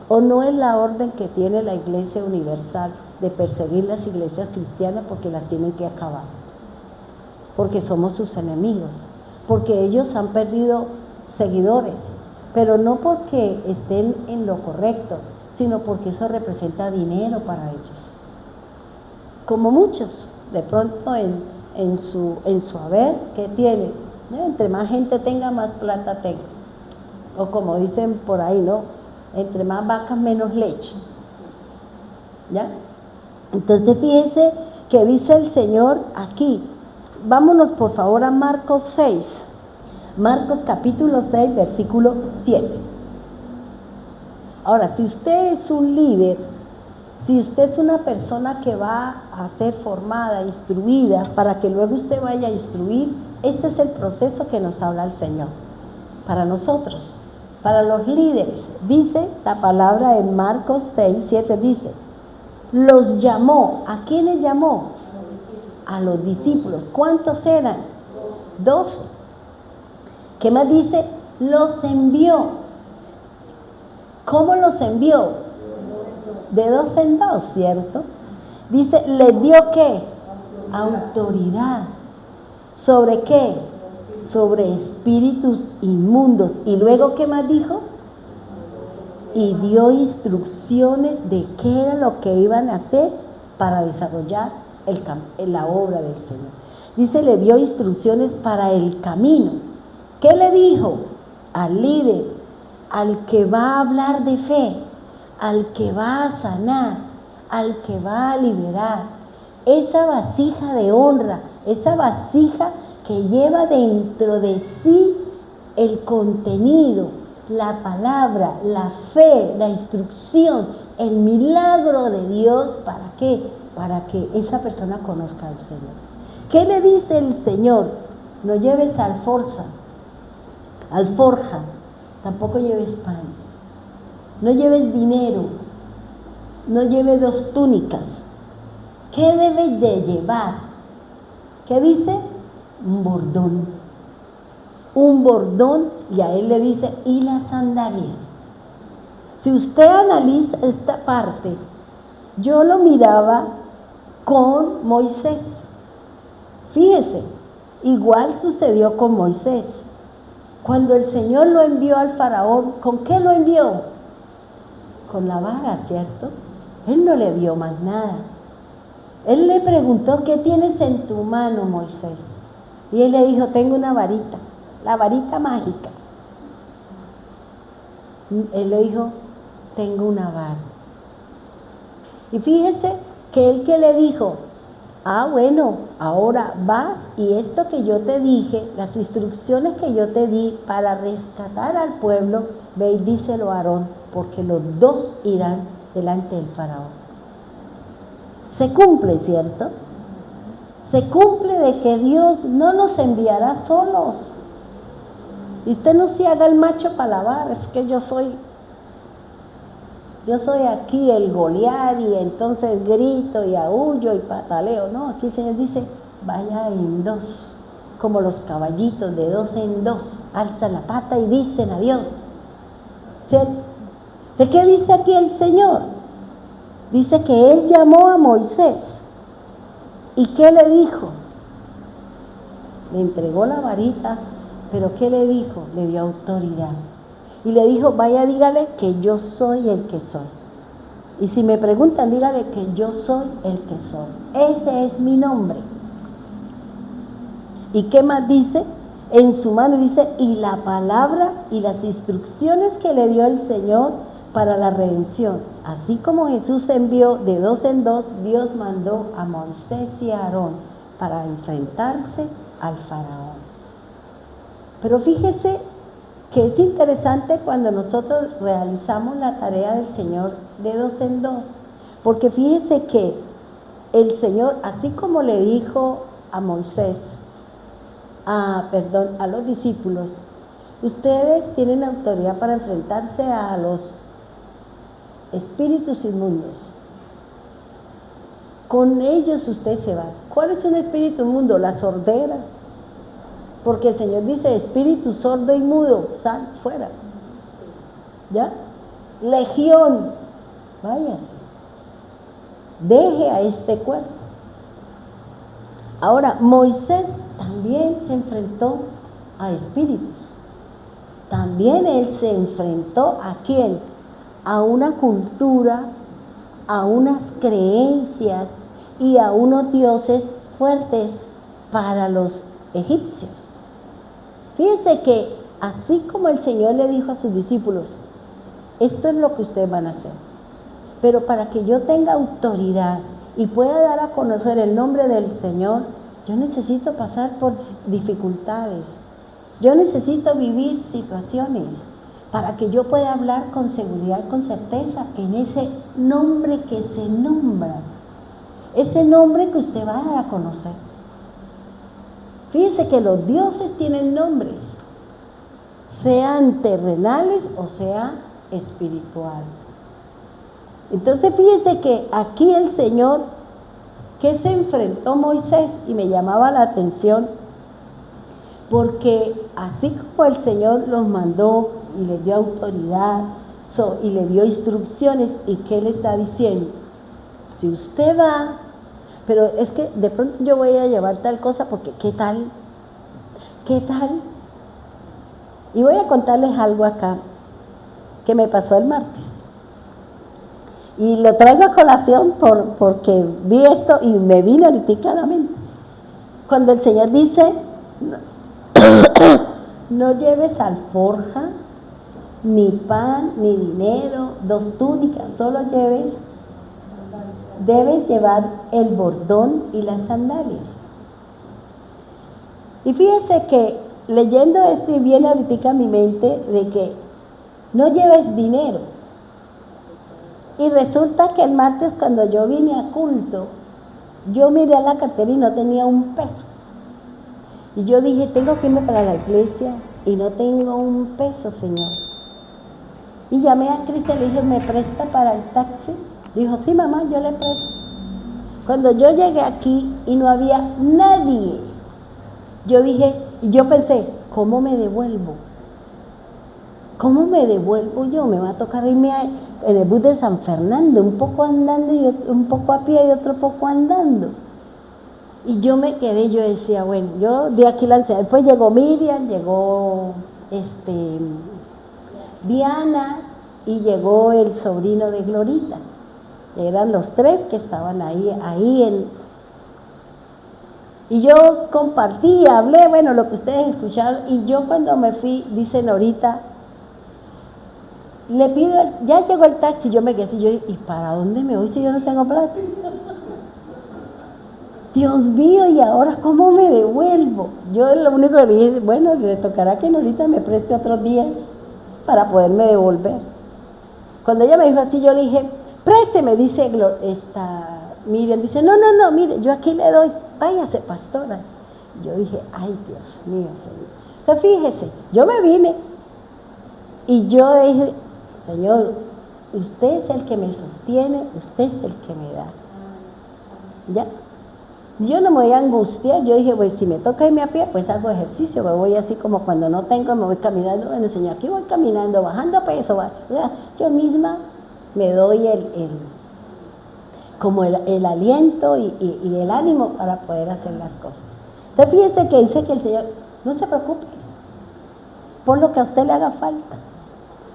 ¿O no es la orden que tiene la Iglesia Universal de perseguir las iglesias cristianas porque las tienen que acabar? Porque somos sus enemigos. Porque ellos han perdido seguidores. Pero no porque estén en lo correcto, sino porque eso representa dinero para ellos. Como muchos, de pronto en su haber, ¿qué tienen? Entre más gente tenga, más plata tenga. O como dicen por ahí, ¿no? Entre más vacas, menos leche. ¿Ya? Entonces fíjense que dice el Señor aquí. Vámonos por favor a Marcos 6. Marcos capítulo 6, versículo 7. Ahora, si usted es un líder, si usted es una persona que va a ser formada, instruida, para que luego usted vaya a instruir, este es el proceso que nos habla el Señor. Para nosotros, para los líderes, dice la palabra en Marcos 6, 7, dice, los llamó. ¿A quiénes llamó? A los discípulos. ¿Cuántos eran? 12. ¿Qué más dice? Los envió. ¿Cómo los envió? De 2 en 2, ¿cierto? Dice, ¿les dio qué? Autoridad. ¿Sobre qué? Sobre espíritus inmundos. ¿Y luego qué más dijo? Y dio instrucciones de qué era lo que iban a hacer para desarrollar la obra del Señor. Dice, le dio instrucciones para el camino. ¿Qué le dijo? Al líder, al que va a hablar de fe, al que va a sanar, al que va a liberar. Esa vasija de honra, esa vasija que lleva dentro de sí el contenido, la palabra, la fe, la instrucción, el milagro de Dios. ¿Para qué? Para que esa persona conozca al Señor. ¿Qué le dice el Señor? No lleves alforja, tampoco lleves pan, no lleves dinero, no lleves 2 túnicas. ¿Qué debes de llevar? ¿Qué dice? Un bordón, y a él le dice, y las sandalias. Si usted analiza esta parte, yo lo miraba con Moisés. Fíjese, igual sucedió con Moisés. Cuando el Señor lo envió al faraón, ¿con qué lo envió? Con la vara, ¿cierto? Él no le dio más nada. Él le preguntó, ¿qué tienes en tu mano, Moisés? Y él le dijo, tengo una varita, la varita mágica. Él le dijo, tengo una vara. Y fíjese que él que le dijo, bueno, ahora vas y esto que yo te dije, las instrucciones que yo te di para rescatar al pueblo, ve y díselo a Aarón, porque los 2 irán delante del faraón. Se cumple, ¿cierto? Se cumple de que Dios no nos enviará solos. Y usted no se haga el macho para lavar, es que yo soy aquí el Goliat y entonces grito y aúllo y pataleo. No, aquí el Señor dice, vaya en 2, como los caballitos de 2 en 2, alza la pata y dicen adiós. ¿Cierto? ¿De qué dice aquí el Señor? Dice que Él llamó a Moisés. ¿Y qué le dijo? Le entregó la varita, pero ¿qué le dijo? Le dio autoridad. Y le dijo, vaya, dígale que yo soy el que soy. Y si me preguntan, dígale que yo soy el que soy. Ese es mi nombre. ¿Y qué más dice? En su mano dice, y la palabra y las instrucciones que le dio el Señor para la redención. Así como Jesús envió de 2 en 2, Dios mandó a Moisés y a Aarón para enfrentarse al faraón. Pero fíjese que es interesante cuando nosotros realizamos la tarea del Señor de 2 en 2, porque fíjese que el Señor, así como le dijo a Moisés, a los discípulos, ustedes tienen autoridad para enfrentarse a los espíritus inmundos. Con ellos usted se va. ¿Cuál es un espíritu inmundo? La sordera. Porque el Señor dice, espíritu sordo y mudo, sal fuera. ¿Ya? Legión, váyase. Deje a este cuerpo. Ahora, Moisés también se enfrentó a espíritus. También él se enfrentó ¿a quién? A una cultura, a unas creencias y a unos dioses fuertes para los egipcios. Fíjense que así como el Señor le dijo a sus discípulos, esto es lo que ustedes van a hacer, pero para que yo tenga autoridad y pueda dar a conocer el nombre del Señor, yo necesito pasar por dificultades. Yo necesito vivir situaciones para que yo pueda hablar con seguridad, con certeza, en ese nombre que se nombra. Ese nombre que usted va a dar a conocer. Fíjese que los dioses tienen nombres, sean terrenales o sean espirituales. Entonces fíjese que aquí el Señor, que se enfrentó Moisés, y me llamaba la atención, porque así como el Señor los mandó y les dio autoridad y le dio instrucciones, y que Él está diciendo, si usted va, pero es que de pronto yo voy a llevar tal cosa, porque ¿qué tal? ¿Qué tal? Y voy a contarles algo acá, que me pasó el martes. Y lo traigo a colación porque vi esto y me vino ahorita a la mente. Cuando el Señor dice, no lleves alforja, ni pan, ni dinero, 2 túnicas, solo debes llevar el bordón y las sandalias. Y fíjese que leyendo esto y viene ahorita a mi mente de que no lleves dinero. Y resulta que el martes cuando yo vine a culto, yo miré a la cartera y no tenía un peso. Y yo dije, tengo que irme para la iglesia y no tengo un peso, Señor. Y llamé a Cristian y le dije, ¿me presta para el taxi? Dijo, sí, mamá, yo le presto. Cuando yo llegué aquí y no había nadie, yo pensé, ¿cómo me devuelvo? ¿Cómo me devuelvo yo? Me va a tocar irme en el bus de San Fernando, un poco andando y un poco a pie y otro poco andando. Y yo me quedé, yo decía, bueno, yo de aquí la enseñanza. Después llegó Miriam, llegó Diana y llegó el sobrino de Glorita. Eran los 3 que estaban ahí y yo compartí, hablé, bueno, lo que ustedes escucharon. Y yo cuando me fui, dicen ahorita, le pido, ya llegó el taxi, yo me quedé así, yo dije, ¿y para dónde me voy si yo no tengo plata? Dios mío, ¿y ahora cómo me devuelvo? Yo lo único que le dije, bueno, le tocará que Norita me preste otros días para poderme devolver. Cuando ella me dijo así, yo le dije, présteme, dice Miriam, dice, no, mire, yo aquí le doy, váyase, pastora. Y yo dije, ay, Dios mío, Señor. Entonces fíjese, yo me vine y yo dije, Señor, usted es el que me sostiene, usted es el que me da. ¿Ya? Yo no me voy a angustiar, yo dije, pues si me toca irme a pie, pues hago ejercicio, me voy así como cuando no tengo, me voy caminando, bueno, Señor, aquí voy caminando, bajando peso, yo misma me doy el aliento y el ánimo para poder hacer las cosas. Entonces fíjese que dice que el Señor, no se preocupe por lo que a usted le haga falta,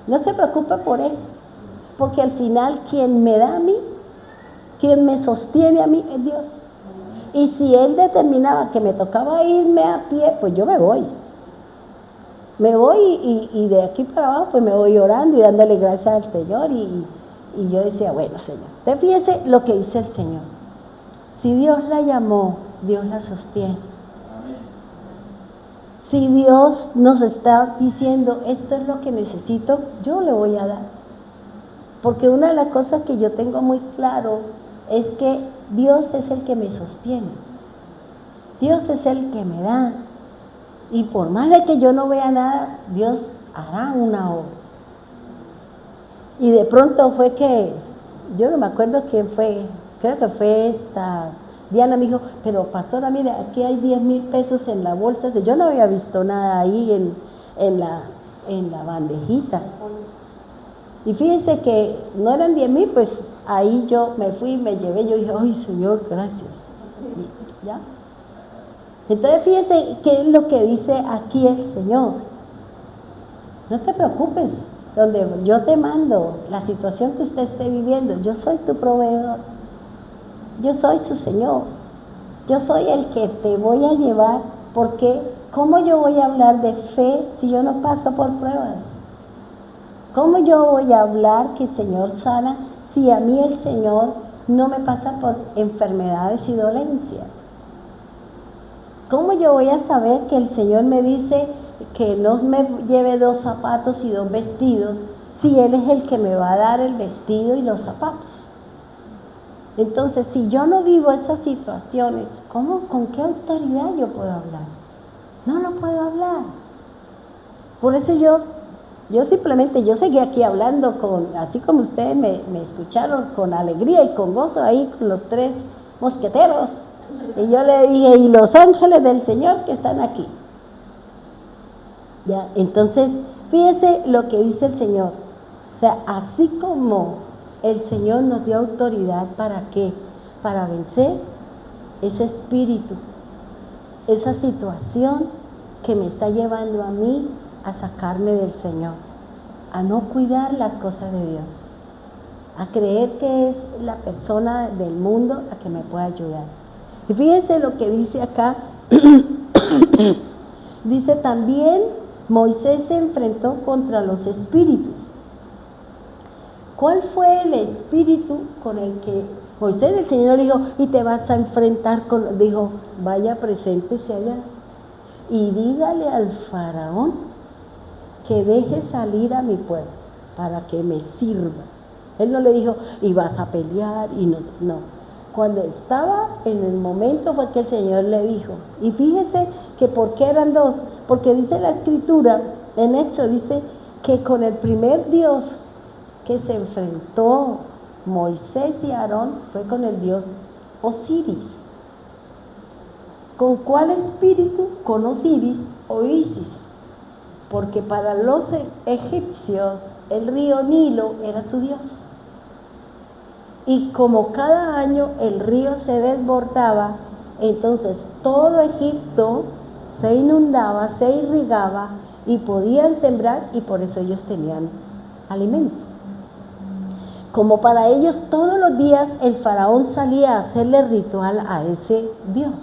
no se preocupe por eso, porque al final quien me da a mí, quien me sostiene a mí es Dios. Y si Él determinaba que me tocaba irme a pie, pues yo me voy. Me voy y de aquí para abajo pues me voy orando y dándole gracias al Señor. Y yo decía, bueno, Señor. Entonces fíjese lo que dice el Señor. Si Dios la llamó, Dios la sostiene. Si Dios nos está diciendo, esto es lo que necesito, yo le voy a dar. Porque una de las cosas que yo tengo muy claro es que Dios es el que me sostiene. Dios es el que me da. Y por más de que yo no vea nada, Dios hará una obra. Y de pronto fue que, yo no me acuerdo quién fue, creo que fue Diana me dijo, pero pastora, mire, aquí hay 10,000 pesos en la bolsa. Yo no había visto nada ahí en la bandejita. Y fíjense que no eran 10,000, pues ahí yo me fui, me llevé, yo dije, ay Señor, gracias. ¿Ya? Entonces fíjense qué es lo que dice aquí el Señor. No te preocupes, donde yo te mando, la situación que usted esté viviendo, yo soy tu proveedor. Yo soy su Señor. Yo soy el que te voy a llevar, porque ¿cómo yo voy a hablar de fe si yo no paso por pruebas? ¿Cómo yo voy a hablar que el Señor sana si a mí el Señor no me pasa por enfermedades y dolencias. ¿Cómo yo voy a saber que el Señor me dice que no me lleve 2 zapatos y 2 vestidos si Él es el que me va a dar el vestido y los zapatos? Entonces, si yo no vivo esas situaciones, con qué autoridad yo puedo hablar? No puedo hablar. Por eso yo simplemente, yo seguí aquí hablando así como ustedes me escucharon, con alegría y con gozo ahí con los 3 mosqueteros. Y yo le dije, y los ángeles del Señor que están aquí. Ya, entonces, fíjese lo que dice el Señor. O sea, así como el Señor nos dio autoridad, ¿para qué? Para vencer ese espíritu, esa situación que me está llevando a mí a sacarme del Señor, a no cuidar las cosas de Dios, a creer que es la persona del mundo la que me puede ayudar. Y fíjense lo que dice acá. Dice también, Moisés se enfrentó contra los espíritus. ¿Cuál fue el espíritu con el que Moisés, el Señor dijo, y te vas a enfrentar con? Dijo, vaya, preséntese allá y dígale al faraón que deje salir a mi pueblo para que me sirva. Él no le dijo, y vas a pelear, y no. Cuando estaba en el momento fue que el Señor le dijo. Y fíjese que ¿por qué eran 2? Porque dice la Escritura, en Éxodo dice que con el primer Dios que se enfrentó Moisés y Aarón fue con el Dios Osiris. ¿Con cuál espíritu? Con Osiris o Isis. Porque para los egipcios el río Nilo era su Dios. Y como cada año el río se desbordaba, entonces todo Egipto se inundaba, se irrigaba y podían sembrar, y por eso ellos tenían alimento. Como para ellos todos los días el faraón salía a hacerle ritual a ese Dios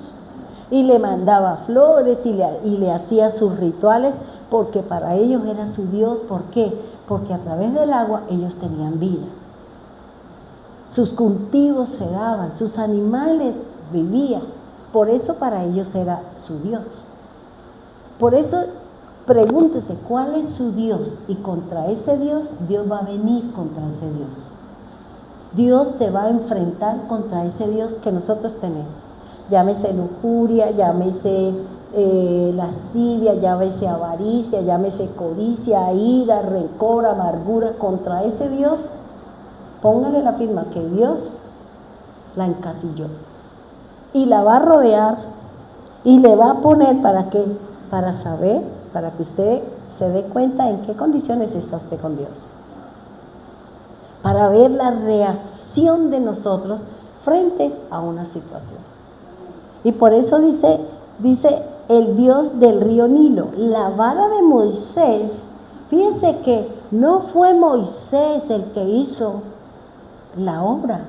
y le mandaba flores y le hacía sus rituales, porque para ellos era su Dios. ¿Por qué? Porque a través del agua ellos tenían vida. Sus cultivos se daban, sus animales vivían. Por eso para ellos era su Dios. Por eso pregúntese cuál es su Dios, y contra ese Dios, Dios va a venir contra ese Dios. Dios se va a enfrentar contra ese Dios que nosotros tenemos. Llámese lujuria, llámese lascivia, llámese avaricia, llámese codicia, ira, rencor, amargura. Contra ese Dios, póngale la firma que Dios la encasilló. Y la va a rodear y le va a poner, ¿para qué? Para saber, para que usted se dé cuenta en qué condiciones está usted con Dios. Para ver la reacción de nosotros frente a una situación. Y por eso dice el Dios del río Nilo. La vara de Moisés, fíjense que no fue Moisés el que hizo la obra,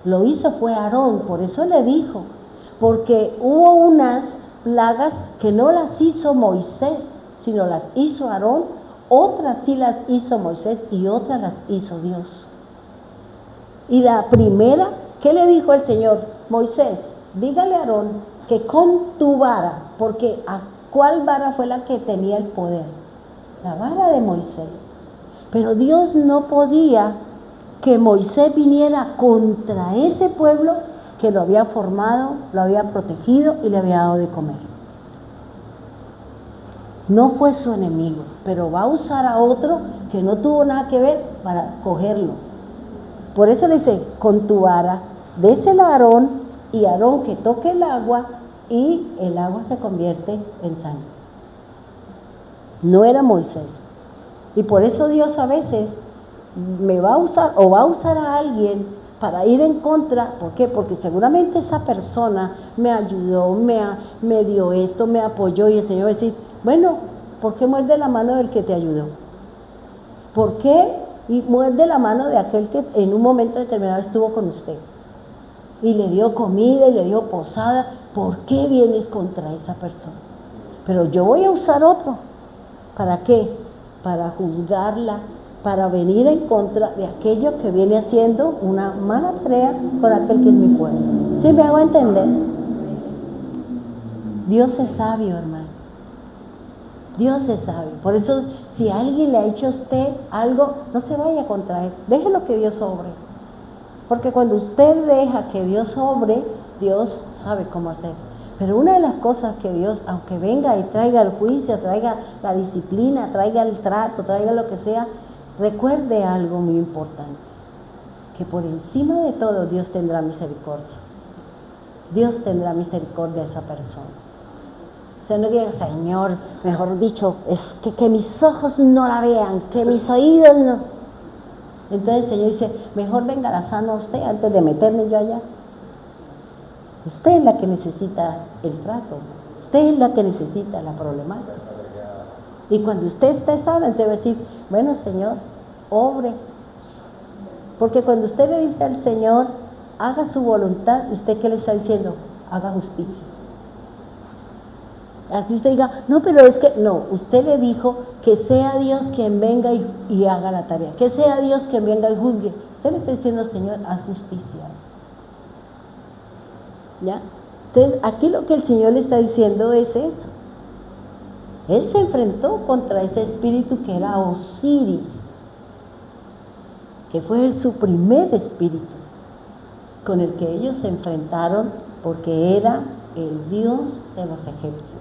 lo hizo fue Aarón. Por eso le dijo, porque hubo unas plagas que no las hizo Moisés, sino las hizo Aarón. Otras sí las hizo Moisés y otras las hizo Dios. Y la primera, ¿qué le dijo el Señor? Moisés, dígale a Aarón que con tu vara, porque ¿a cuál vara fue la que tenía el poder? La vara de Moisés. Pero Dios no podía que Moisés viniera contra ese pueblo que lo había formado, lo había protegido y le había dado de comer. No fue su enemigo, pero va a usar a otro que no tuvo nada que ver para cogerlo. Por eso le dice, con tu vara, désela a Aarón, y Aarón que toque el agua, y el agua se convierte en sangre. No era Moisés. Y por eso Dios a veces me va a usar, o va a usar a alguien para ir en contra. ¿Por qué? Porque seguramente esa persona me ayudó, me dio esto, me apoyó, y el Señor va a decir, bueno, ¿por qué muerde la mano del que te ayudó? ¿Por qué muerde la mano de aquel que en un momento determinado estuvo con usted y le dio comida y le dio posada? ¿Por qué vienes contra esa persona? Pero yo voy a usar otro. ¿Para qué? Para juzgarla, para venir en contra de aquello que viene haciendo una mala tarea con aquel que es mi pueblo. ¿Sí me hago entender? Dios es sabio, hermano. Dios es sabio. Por eso, si alguien le ha hecho a usted algo, no se vaya contra él. Déjelo que Dios obre. Porque cuando usted deja que Dios obre, Dios sabe cómo hacer. Pero una de las cosas que Dios, aunque venga y traiga el juicio, traiga la disciplina, traiga el trato, traiga lo que sea, recuerde algo muy importante, que por encima de todo Dios tendrá misericordia. Dios tendrá misericordia a esa persona. O sea, no diga, Señor, mejor dicho, es que mis ojos no la vean, que mis oídos no. Entonces el Señor dice, mejor venga la sana usted antes de meterme yo allá. Usted es la que necesita el trato, usted es la que necesita la problemática. Y cuando usted esté sana, entonces va a decir, bueno, Señor, obre. Porque cuando usted le dice al Señor, haga su voluntad, ¿usted qué le está diciendo? Haga justicia. Así usted diga, no, pero es que, no, usted le dijo que sea Dios quien venga y haga la tarea, que sea Dios quien venga y juzgue. Usted le está diciendo, Señor, haz justicia. ¿Ya? Entonces, aquí lo que el Señor le está diciendo es eso. Él se enfrentó contra ese espíritu que era Osiris, que fue su primer espíritu con el que ellos se enfrentaron, porque era el Dios de los egipcios,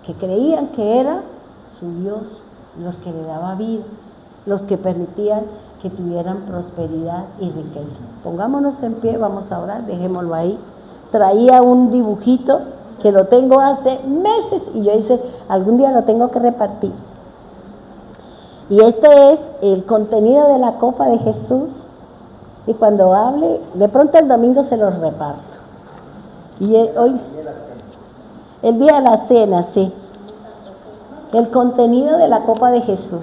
que creían que era su Dios, los que le daba vida, los que permitían que tuvieran prosperidad y riqueza. Pongámonos en pie, vamos a orar, dejémoslo ahí. Traía un dibujito que lo tengo hace meses y yo hice, algún día lo tengo que repartir. Y este es el contenido de la copa de Jesús, y cuando hable, de pronto el domingo se los reparto. Y hoy, el día de la cena, sí. El contenido de la copa de Jesús,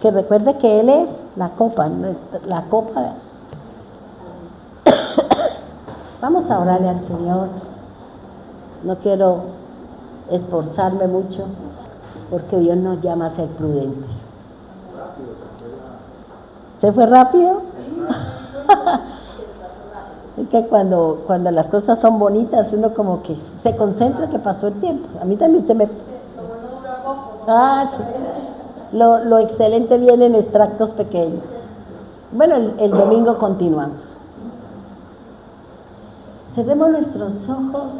que recuerde que Él es la copa, la copa. Vamos a orarle al Señor. No quiero esforzarme mucho, porque Dios nos llama a ser prudentes. ¿Se fue rápido? Es que cuando las cosas son bonitas, uno como que se concentra que pasó el tiempo. A mí también se me... Ah, sí. Lo excelente viene en extractos pequeños. Bueno, el domingo continuamos. Cerremos nuestros ojos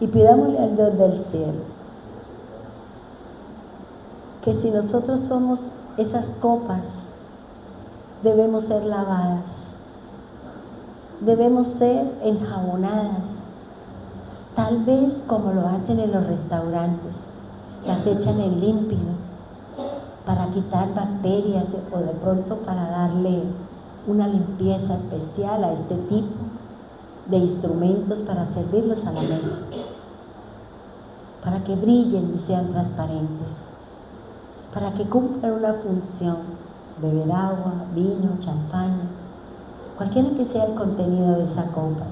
y pidámosle al Dios del cielo que si nosotros somos esas copas, debemos ser lavadas, debemos ser enjabonadas, tal vez como lo hacen en los restaurantes, las echan en límpido para quitar bacterias o de pronto para darle una limpieza especial a este tipo de instrumentos para servirlos a la mesa, para que brillen y sean transparentes, para que cumplan una función, beber agua, vino, champaña, cualquiera que sea el contenido de esa copa.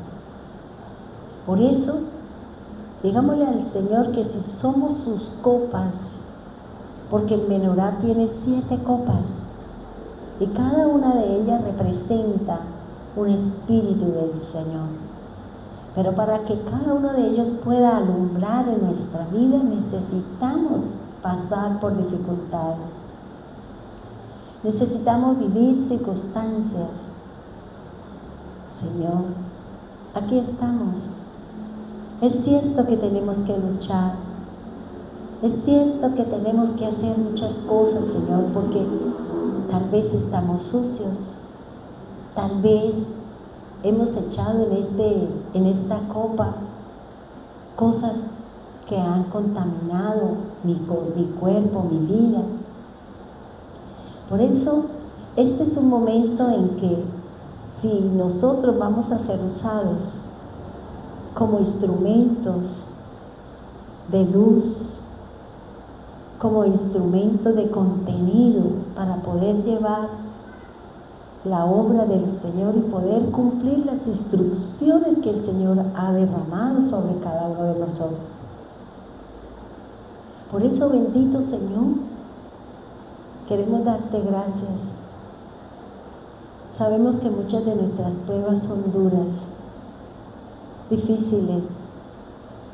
Por eso, digámosle al Señor que si somos sus copas, porque el menorá tiene 7 copas, y cada una de ellas representa un espíritu del Señor. Pero para que cada uno de ellos pueda alumbrar en nuestra vida, necesitamos pasar por dificultades. Necesitamos vivir circunstancias. Señor, aquí estamos. Es cierto que tenemos que luchar. Es cierto que tenemos que hacer muchas cosas, Señor, porque tal vez estamos sucios. Tal vez hemos echado en esta copa cosas que han contaminado mi cuerpo, mi vida. Por eso, este es un momento en que si nosotros vamos a ser usados como instrumentos de luz, como instrumentos de contenido para poder llevar la obra del Señor y poder cumplir las instrucciones que el Señor ha derramado sobre cada uno de nosotros. Por eso, bendito Señor, queremos darte gracias Sabemos que muchas de nuestras pruebas son duras, difíciles,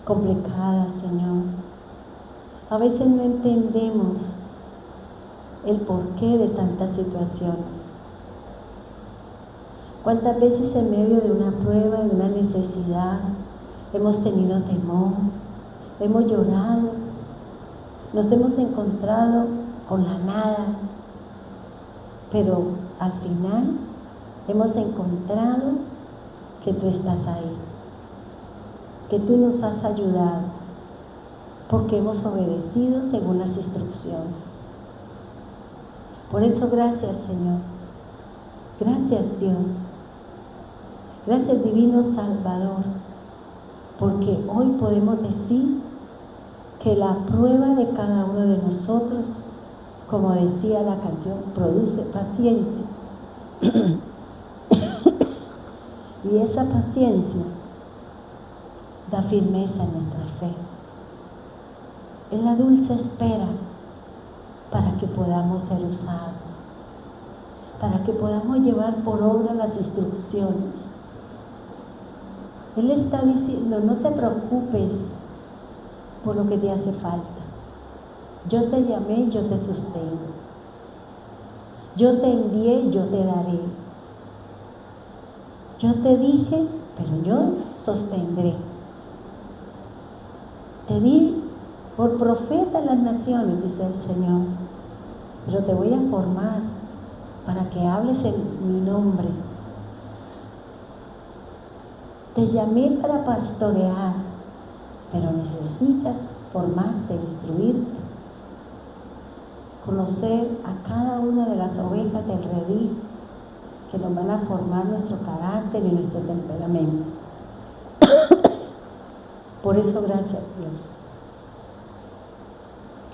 complicadas, Señor. A veces no entendemos el porqué de tantas situaciones. ¿Cuántas veces en medio de una prueba, de una necesidad, hemos tenido temor, hemos llorado, nos hemos encontrado con la nada, pero al final hemos encontrado que tú estás ahí, que tú nos has ayudado, porque hemos obedecido según las instrucciones? Por eso, gracias, Señor. Gracias, Dios. Gracias, Divino Salvador, porque hoy podemos decir que la prueba de cada uno de nosotros, como decía la canción, produce paciencia. Y esa paciencia da firmeza en nuestra fe. Es la dulce espera para que podamos ser usados, para que podamos llevar por obra las instrucciones. Él está diciendo, no te preocupes por lo que te hace falta. Yo te llamé, yo te sostengo. Yo te envié, yo te daré. Yo te dije, pero yo sostendré. Te di por profeta a las naciones, dice el Señor, pero te voy a formar para que hables en mi nombre. Te llamé para pastorear, pero necesitas formarte, instruirte, conocer a cada una de las ovejas del redil que nos van a formar nuestro carácter y nuestro temperamento. Por eso, gracias, Dios.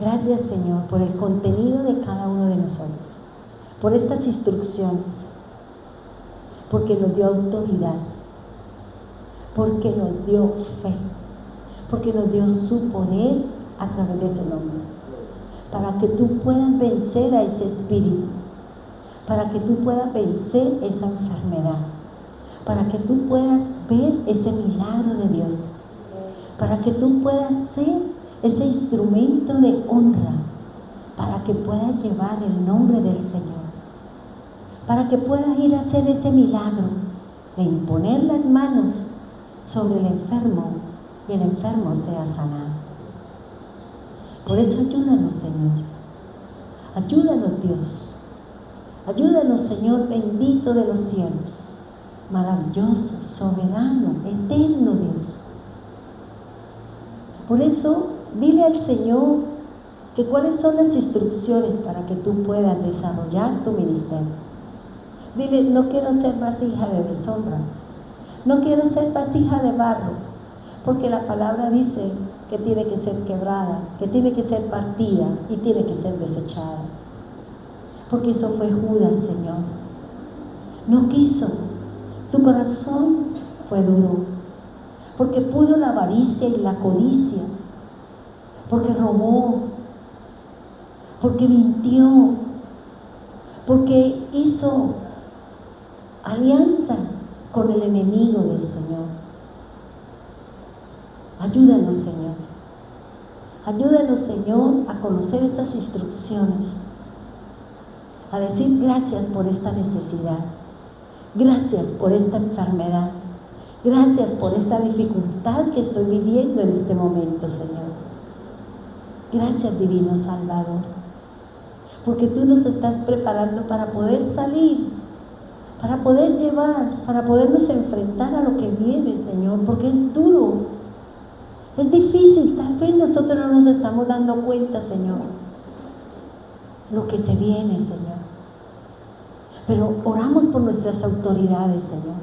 Gracias, Señor, por el contenido de cada uno de nosotros, por estas instrucciones, porque nos dio autoridad, porque nos dio fe, porque nos dio su poder a través de su nombre, para que tú puedas vencer a ese espíritu, para que tú puedas vencer esa enfermedad, para que tú puedas ver ese milagro de Dios, para que tú puedas ser ese instrumento de honra, para que puedas llevar el nombre del Señor, para que puedas ir a hacer ese milagro de imponer las manos sobre el enfermo y el enfermo sea sanado. Por eso ayúdanos, Señor. Ayúdanos, Dios. Ayúdanos, Señor bendito de los cielos, maravilloso, soberano, eterno Dios. Por eso, dile al Señor que cuáles son las instrucciones para que tú puedas desarrollar tu ministerio. Dile, no quiero ser vasija de deshonra, no quiero ser vasija de barro, porque la palabra dice que tiene que ser quebrada, que tiene que ser partida y tiene que ser desechada. Porque eso fue Judas, Señor. No quiso, su corazón fue duro, porque pudo la avaricia y la codicia, porque robó, porque mintió, porque hizo alianza con el enemigo del Señor. Ayúdanos, Señor. Ayúdanos, Señor, a conocer esas instrucciones, a decir gracias por esta necesidad, gracias por esta enfermedad, gracias por esta dificultad que estoy viviendo en este momento, Señor. Gracias, Divino Salvador, porque tú nos estás preparando para poder salir, para poder llevar, para podernos enfrentar a lo que viene, Señor, porque es duro, es difícil. Tal vez nosotros no nos estamos dando cuenta, Señor, lo que se viene, Señor. Pero oramos por nuestras autoridades, Señor.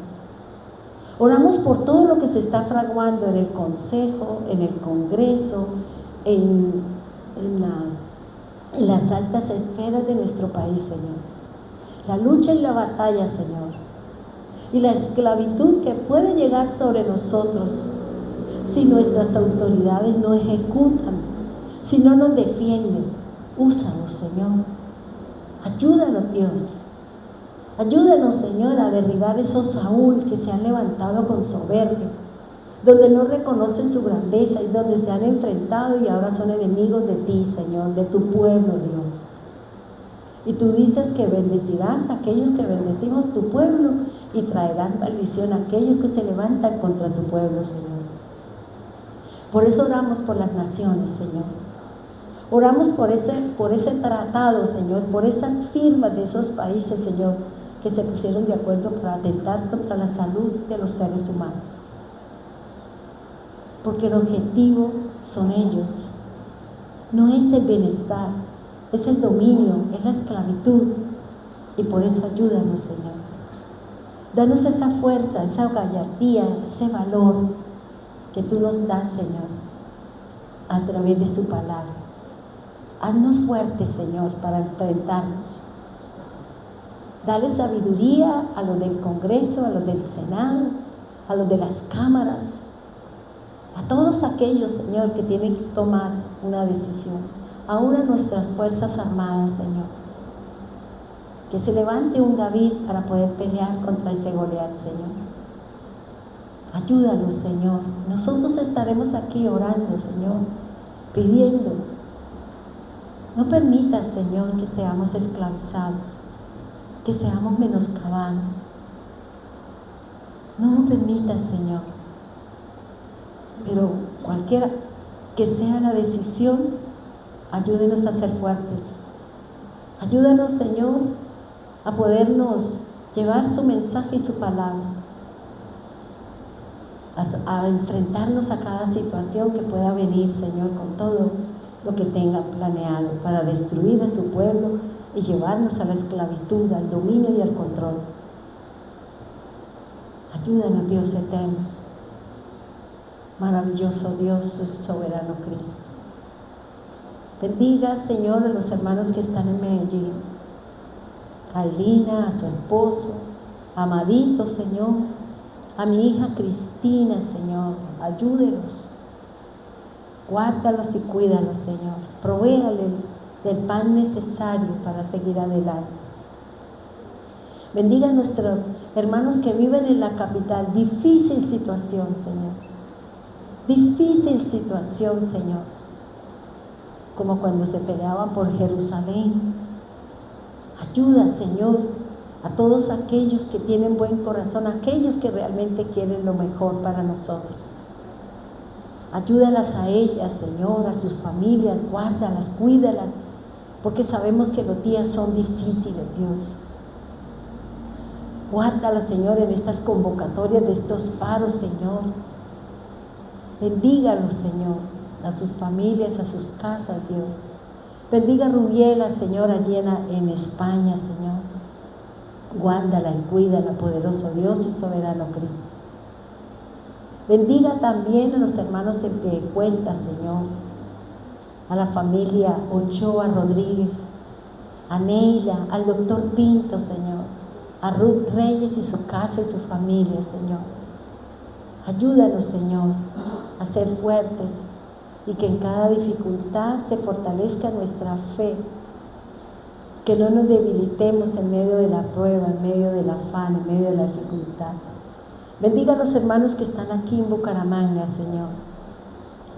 Oramos por todo lo que se está fraguando en el Consejo, en el Congreso, en las altas esferas de nuestro país, Señor. La lucha y la batalla, Señor. Y la esclavitud que puede llegar sobre nosotros si nuestras autoridades no ejecutan, si no nos defienden. Úsanos, Señor. Ayúdanos, Dios. Ayúdanos, Señor, a derribar esos Saúl que se han levantado con soberbia, donde no reconocen su grandeza y donde se han enfrentado y ahora son enemigos de ti, Señor, de tu pueblo, Dios. Y tú dices que bendecirás a aquellos que bendecimos tu pueblo y traerán maldición a aquellos que se levantan contra tu pueblo, Señor. Por eso oramos por las naciones, Señor. Oramos por ese tratado, Señor, por esas firmas de esos países, Señor, que se pusieron de acuerdo para atentar contra la salud de los seres humanos. Porque el objetivo son ellos. No es el bienestar, es el dominio, es la esclavitud. Y por eso ayúdanos, Señor. Danos esa fuerza, esa gallardía, ese valor que tú nos das, Señor, a través de su palabra. Haznos fuertes, Señor, para enfrentarnos. Dale sabiduría a los del Congreso, a los del Senado, a los de las cámaras, a todos aquellos, Señor, que tienen que tomar una decisión, aún a nuestras Fuerzas Armadas, Señor. Que se levante un David para poder pelear contra ese Goliat, Señor. Ayúdanos, Señor. Nosotros estaremos aquí orando, Señor, pidiendo. No permitas, Señor, que seamos esclavizados, que seamos menoscabados. No lo permitas, Señor. Pero cualquiera que sea la decisión, ayúdenos a ser fuertes. Ayúdanos, Señor, a podernos llevar su mensaje y su palabra, a enfrentarnos a cada situación que pueda venir, Señor, con todo lo que tenga planeado para destruir a su pueblo y llevarnos a la esclavitud, al dominio y al control. Ayúdanos, Dios eterno, maravilloso Dios, soberano Cristo. Bendiga, Señor, a los hermanos que están en Medellín, a Elina, a su esposo, a Amadito, Señor, a mi hija Cristina, Señor, ayúdenos, guárdalos y cuídalos, Señor, provéale del pan necesario para seguir adelante. Bendiga a nuestros hermanos que viven en la capital. Difícil situación, Señor. Difícil situación, Señor. Como cuando se peleaban por Jerusalén. Ayuda, Señor, a todos aquellos que tienen buen corazón, aquellos que realmente quieren lo mejor para nosotros. Ayúdalas a ellas, Señor, a sus familias, guárdalas, cuídalas, porque sabemos que los días son difíciles, Dios. Guárdalas, Señor, en estas convocatorias de estos paros, Señor. Bendígalos, Señor, a sus familias, a sus casas, Dios. Bendiga a Rubiela, Señor, allí en España, Señor. Guárdala y cuídala, poderoso Dios y soberano Cristo. Bendiga también a los hermanos en Piedecuesta, Señor. A la familia Ochoa Rodríguez, a Neila, al doctor Pinto, Señor. A Ruth Reyes y su casa y su familia, Señor. Ayúdanos, Señor, a ser fuertes y que en cada dificultad se fortalezca nuestra fe. Que no nos debilitemos en medio de la prueba, en medio del afán, en medio de la dificultad. Bendiga a los hermanos que están aquí en Bucaramanga, Señor.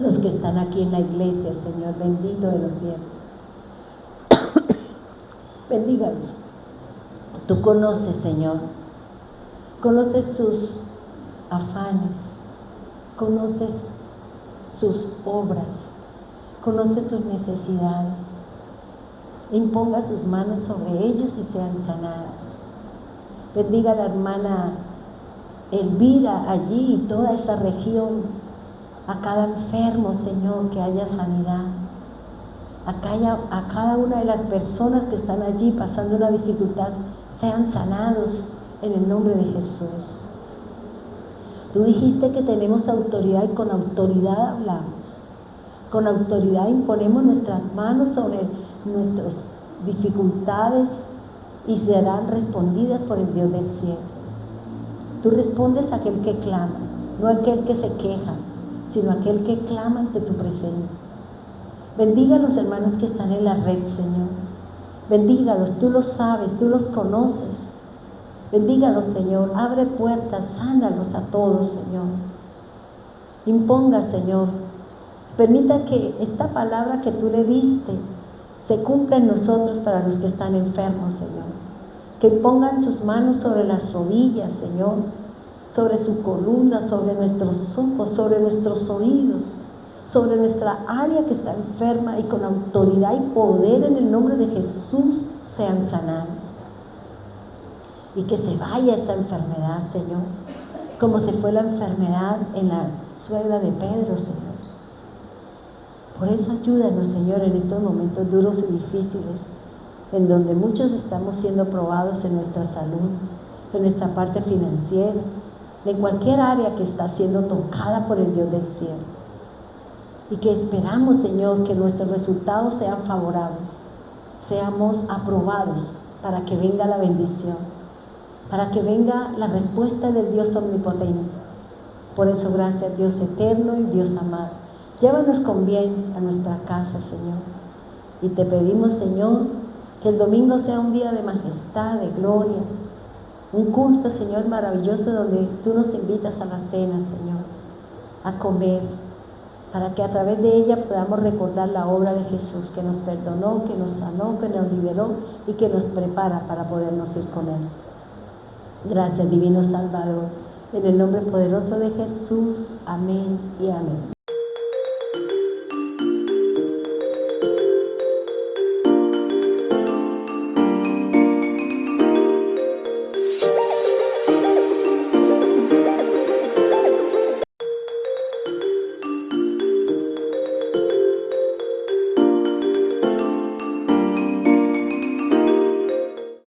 Los que están aquí en la iglesia, Señor, bendito de los cielos. Bendígalos. Tú conoces, Señor. Conoces sus afanes. Conoces sus obras. Conoces sus necesidades. Imponga sus manos sobre ellos y sean sanados. Bendiga a la hermana Elvira allí y toda esa región, a cada enfermo, Señor, que haya sanidad, a cada una de las personas que están allí pasando una dificultad, sean sanados en el nombre de Jesús. Tú dijiste que tenemos autoridad y con autoridad hablamos, con autoridad imponemos nuestras manos sobre nuestras dificultades y serán respondidas por el Dios del cielo. Tú respondes a aquel que clama, no a aquel que se queja, sino a aquel que clama ante tu presencia. Bendiga a los hermanos que están en la red, Señor. Bendígalos, tú los sabes, tú los conoces. Bendígalos, Señor. Abre puertas, sánalos a todos, Señor. Imponga, Señor. Permita que esta palabra que tú le diste se cumpla en nosotros para los que están enfermos, Señor. Que pongan sus manos sobre las rodillas, Señor, sobre su columna, sobre nuestros ojos, sobre nuestros oídos, sobre nuestra área que está enferma, y con autoridad y poder en el nombre de Jesús sean sanados. Y que se vaya esa enfermedad, Señor, como se fue la enfermedad en la suegra de Pedro, Señor. Por eso ayúdanos, Señor, en estos momentos duros y difíciles, en donde muchos estamos siendo probados en nuestra salud, en nuestra parte financiera, en cualquier área que está siendo tocada por el Dios del cielo. Y que esperamos, Señor, que nuestros resultados sean favorables, seamos aprobados para que venga la bendición, para que venga la respuesta del Dios omnipotente. Por eso, gracias, Dios eterno y Dios amado. Llévanos con bien a nuestra casa, Señor. Y te pedimos, Señor, que el domingo sea un día de majestad, de gloria, un culto, Señor, maravilloso, donde tú nos invitas a la cena, Señor, a comer, para que a través de ella podamos recordar la obra de Jesús, que nos perdonó, que nos sanó, que nos liberó y que nos prepara para podernos ir con Él. Gracias, divino Salvador. En el nombre poderoso de Jesús. Amén y amén.